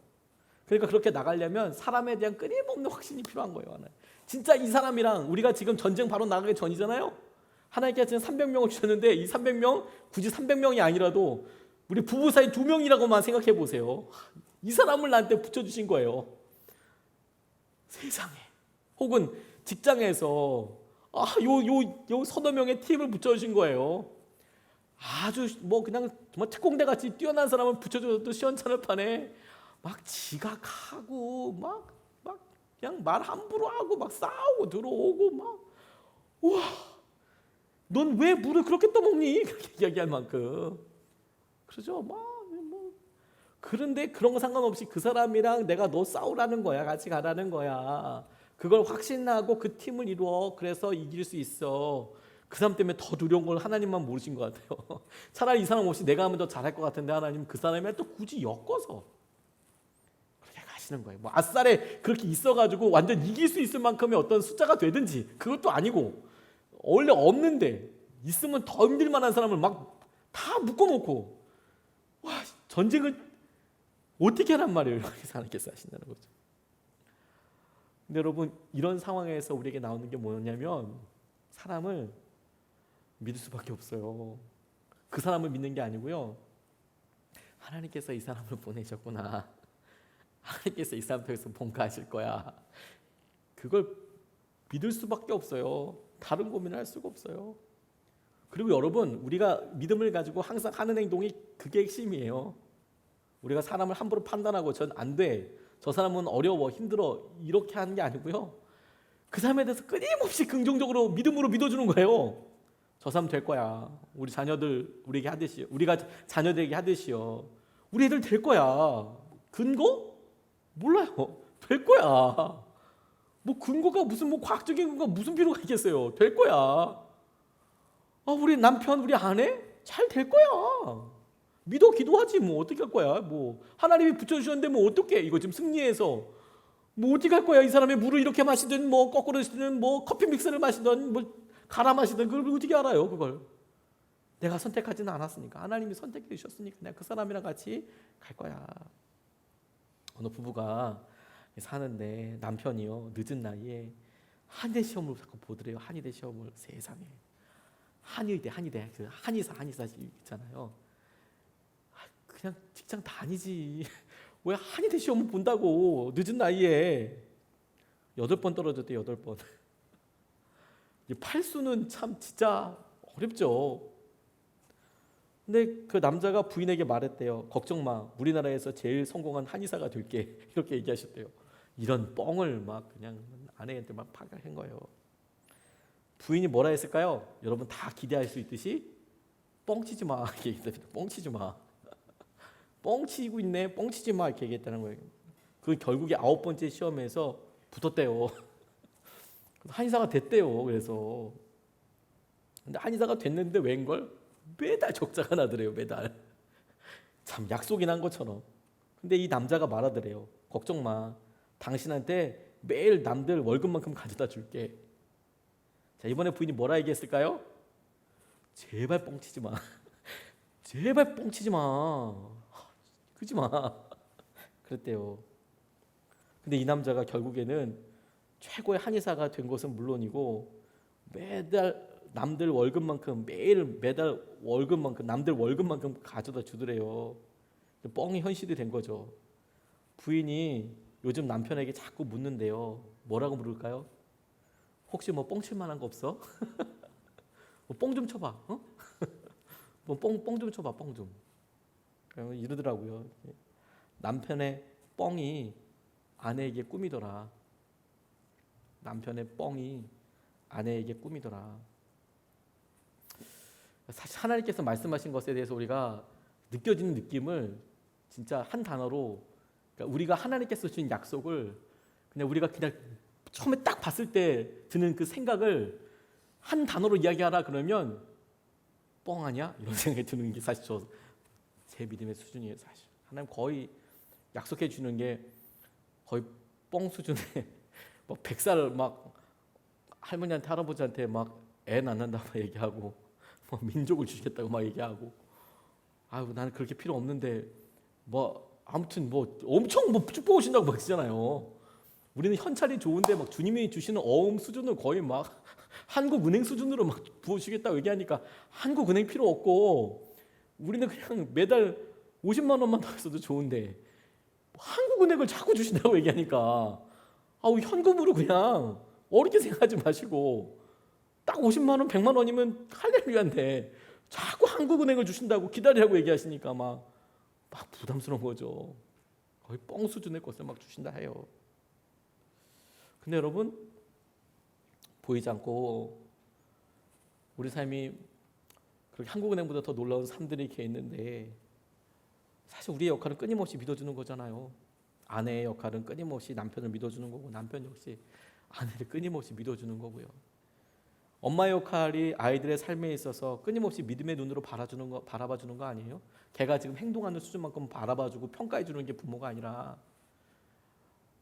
그러니까 그렇게 나가려면 사람에 대한 끊임없는 확신이 필요한 거예요. 진짜 이 사람이랑 우리가 지금 전쟁 바로 나가기 전이잖아요. 하나님께서 300명을 주셨는데 이 300명 굳이 300명이 아니라도 우리 부부 사이 2명이라고만 생각해 보세요. 이 사람을 나한테 붙여주신 거예요. 세상에. 혹은 직장에서 요 서너 명의 팀을 붙여주신 거예요. 아주 뭐 그냥 정말 특공대같이 뛰어난 사람을 붙여줘도 시원찮을 판에 막 지각하고 막 그냥 말 함부로 하고 막 싸우고 들어오고 막 우와 넌 왜 물을 그렇게 떠먹니? 그렇게 이야기할 만큼 그러죠. 뭐 그런데 그런 거 상관없이 그 사람이랑 내가 너 싸우라는 거야. 같이 가라는 거야. 그걸 확신하고 그 팀을 이루어. 그래서 이길 수 있어. 그 사람 때문에 더 두려운 걸 하나님만 모르신 것 같아요. 차라리 이 사람 없이 내가 하면 더 잘할 것 같은데 하나님 그 사람을 또 굳이 엮어서 그렇게 가시는 거예요. 뭐 아싸래 그렇게 있어가지고 완전 이길 수 있을 만큼의 어떤 숫자가 되든지 그것도 아니고 원래 없는데 있으면 더 힘들 만한 사람을 막 다 묶어놓고 와 전쟁을 어떻게 하란 말이에요. 이렇게 하나님께서 하신다는 거죠. 근데 여러분 이런 상황에서 우리에게 나오는 게 뭐냐면 사람을 믿을 수밖에 없어요. 그 사람을 믿는 게 아니고요. 하나님께서 이 사람을 보내셨구나. 하나님께서 이 사람 통해서 뭔가 하실 거야. 그걸 믿을 수밖에 없어요. 다른 고민을 할 수가 없어요. 그리고 여러분 우리가 믿음을 가지고 항상 하는 행동이 그게 핵심이에요. 우리가 사람을 함부로 판단하고 전 안 돼. 저 사람은 어려워 힘들어 이렇게 하는 게 아니고요. 그 사람에 대해서 끊임없이 긍정적으로 믿음으로 믿어주는 거예요. 저 사람 될 거야. 우리 자녀들 우리에게 하듯이 우리가 자녀들에게 하듯이요. 우리 애들 될 거야. 근거? 몰라요. 될 거야. 뭐 근거가 무슨 뭐 과학적인 근거가 무슨 필요가 있겠어요. 될 거야. 우리 남편 우리 아내 잘 될 거야. 믿어 기도하지 뭐 어떻게 할 거야. 뭐 하나님이 붙여주셨는데 뭐 어떻게 이거 지금 승리해서 뭐 어떻게 할 거야. 이 사람의 물을 이렇게 마시든 뭐 거꾸로 마시든 뭐 커피 믹스를 마시든 뭐 갈아 마시든 그걸 어떻게 알아요. 그걸 내가 선택하지는 않았으니까 하나님이 선택해 주셨으니까 내가 그 사람이랑 같이 갈 거야. 어느 부부가 사는데 남편이요 늦은 나이에 한의 시험을 자꾸 보더래요. 한의대 시험을. 세상에 한의대 그 한의사 있잖아요. 그냥 직장 다니지 왜 한의대 시험을 본다고 늦은 나이에 8번 떨어졌대. 8번. 팔수는 참 진짜 어렵죠. 근데 그 남자가 부인에게 말했대요. 걱정 마. 우리나라에서 제일 성공한 한의사가 될게. 이렇게 얘기하셨대요. 이런 뻥을 막 그냥 아내한테 막 파악한 거예요. 부인이 뭐라 했을까요? 여러분 다 기대할 수 있듯이 뻥치지 마. 이렇게 얘기했답니다. 뻥치지 마. 뻥치고 있네. 뻥치지 마. 이렇게 얘기했다는 거예요. 그 결국에 9번째 시험에서 붙었대요. 한의사가 됐대요. 그래서 근데 한의사가 됐는데 웬걸? 매달 적자가 나더래요. 매달. 참 약속이 난 것처럼. 근데 이 남자가 말하더래요. 걱정 마. 당신한테 매일 남들 월급만큼 가져다 줄게. 자, 이번에 부인이 뭐라 얘기했을까요? 제발 뻥치지 마. 제발 뻥치지 마. 그러지 마. 그랬대요. 근데 이 남자가 결국에는 최고의 한의사가 된 것은 물론이고 매달 남들 월급만큼 매달 월급만큼 남들 월급만큼 가져다 주더래요. 뻥이 현실이 된 거죠. 부인이 요즘 남편에게 자꾸 묻는데요. 뭐라고 물을까요? 혹시 뭐 뻥칠 만한 거 없어? 뭐 뻥 좀 쳐봐. 어? 뭐 뻥 좀 쳐봐. 뻥 좀. 이러더라고요. 남편의 뻥이 아내에게 꿈이더라. 남편의 뻥이 아내에게 꿈이더라. 사실 하나님께서 말씀하신 것에 대해서 우리가 느껴지는 느낌을 진짜 한 단어로, 그러니까 우리가 하나님께서 주신 약속을 우리가 그냥 처음에 딱 봤을 때 드는 그 생각을 한 단어로 이야기하라 그러면 뻥 아니야? 이런 생각이 드는 게 사실 제 믿음의 수준이에요. 사실 하나님 거의 약속해 주는 게 거의 뻥 수준에 막 100살 막 할머니한테 할아버지한테 막 애 낳는다고 얘기하고 뭐 민족을 주시겠다고 막 얘기하고, 아유 나는 그렇게 필요 없는데 뭐 아무튼 뭐 엄청 뭐 축복하신다고 막 쓰잖아요. 우리는 현찰이 좋은데 막 주님이 주시는 어음 수준을 거의 막 한국은행 수준으로 막 부어주시겠다고 얘기하니까 한국은행 필요 없고 우리는 그냥 매달 50만 원만 더 있어도 좋은데 한국은행을 자꾸 주신다고 얘기하니까 아우 현금으로 그냥 어렵게 생각하지 마시고 딱 50만 원, 100만 원이면 할렐루야인데 자꾸 한국은행을 주신다고 기다리라고 얘기하시니까 막 부담스러운 거죠. 거의 뻥 수준의 것을 막 주신다 해요. 근데 여러분 보이지 않고 우리 삶이 그렇게 한국은행보다 더 놀라운 삶들이 이렇게 있는데 사실 우리의 역할은 끊임없이 믿어주는 거잖아요. 아내의 역할은 끊임없이 남편을 믿어주는 거고 남편 역시 아내를 끊임없이 믿어주는 거고요. 엄마의 역할이 아이들의 삶에 있어서 끊임없이 믿음의 눈으로 바라봐주는 거 아니에요? 걔가 지금 행동하는 수준만큼 바라봐주고 평가해주는 게 부모가 아니라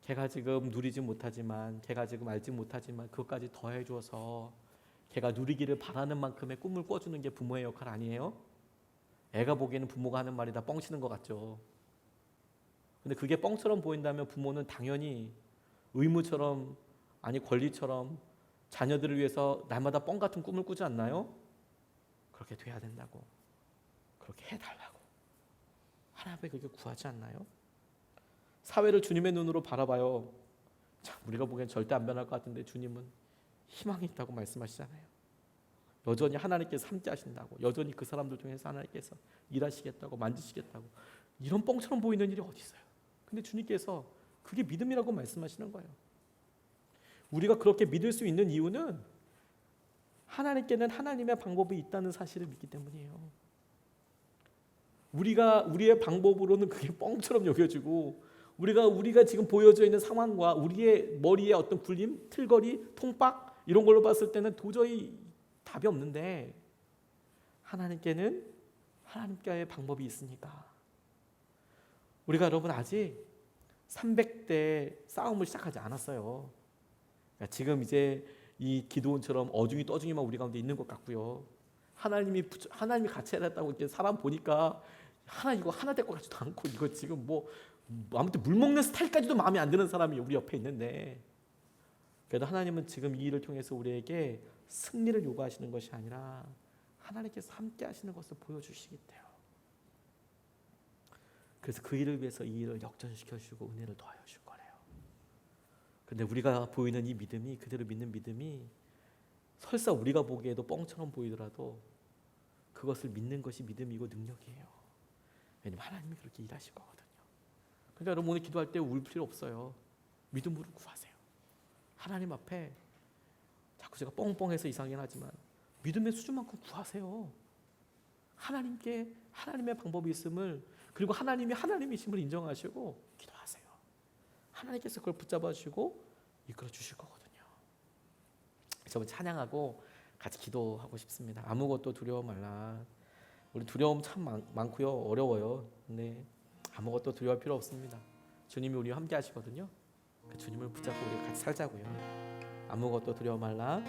걔가 지금 누리지 못하지만 걔가 지금 알지 못하지만 그것까지 더해줘서 걔가 누리기를 바라는 만큼의 꿈을 꿔주는 게 부모의 역할 아니에요? 애가 보기에는 부모가 하는 말이 다 뻥치는 것 같죠. 근데 그게 뻥처럼 보인다면 부모는 당연히 의무처럼 아니 권리처럼 자녀들을 위해서 날마다 뻥 같은 꿈을 꾸지 않나요? 그렇게 돼야 된다고, 그렇게 해달라고 하나님께 그렇게 구하지 않나요? 사회를 주님의 눈으로 바라봐요. 참 우리가 보기엔 절대 안 변할 것 같은데 주님은 희망이 있다고 말씀하시잖아요. 여전히 하나님께서 함께 하신다고, 여전히 그 사람들 중에서 하나님께서 일하시겠다고, 만지시겠다고. 이런 뻥처럼 보이는 일이 어디 있어요? 근데 주님께서 그게 믿음이라고 말씀하시는 거예요. 우리가 그렇게 믿을 수 있는 이유는 하나님께는 하나님의 방법이 있다는 사실을 믿기 때문이에요. 우리의 방법으로는 그게 뻥처럼 여겨지고 우리가 지금 보여져 있는 상황과 우리의 머리에 어떤 굴림, 틀거리, 통박 이런 걸로 봤을 때는 도저히 답이 없는데 하나님께는 하나님께의 방법이 있으니까 우리가 여러분 아직 300대 싸움을 시작하지 않았어요. 그러니까 지금 이제 이 기도원처럼 어중이 떠중이만 우리 가운데 있는 것 같고요. 하나님이 같이 해놨다고 이렇게 사람 보니까 이거 하나 될 것 같지도 않고 이거 지금 뭐 아무튼 물 먹는 스타일까지도 마음에 안 드는 사람이 우리 옆에 있는데 그래도 하나님은 지금 이 일을 통해서 우리에게 승리를 요구하시는 것이 아니라 하나님께서 함께 하시는 것을 보여주시겠대요. 그래서 그 일을 위해서 이 일을 역전시켜 주시고 은혜를 더하여 주실 거래요. 근데 우리가 보이는 이 믿음이, 그대로 믿는 믿음이 설사 우리가 보기에도 뻥처럼 보이더라도 그것을 믿는 것이 믿음이고 능력이에요. 왜냐하면 하나님이 그렇게 일하실 거거든요. 그러니까 여러분 오늘 기도할 때 울 필요 없어요. 믿음으로 구하세요. 하나님 앞에 자꾸 제가 뻥뻥해서 이상하긴 하지만 믿음의 수준만큼 구하세요. 하나님께 하나님의 방법이 있음을, 그리고 하나님이 하나님이심을 인정하시고 기도하세요. 하나님께서 그걸 붙잡아 주시고 이끌어 주실 거거든요. 저번 찬양하고 같이 기도하고 싶습니다. 아무것도 두려워 말라. 우리 두려움 참 많고요, 어려워요. 근데 아무것도 두려워할 필요 없습니다. 주님이 우리와 함께 하시거든요. 그 주님을 붙잡고 우리 같이 살자고요. 아무것도 두려워 말라.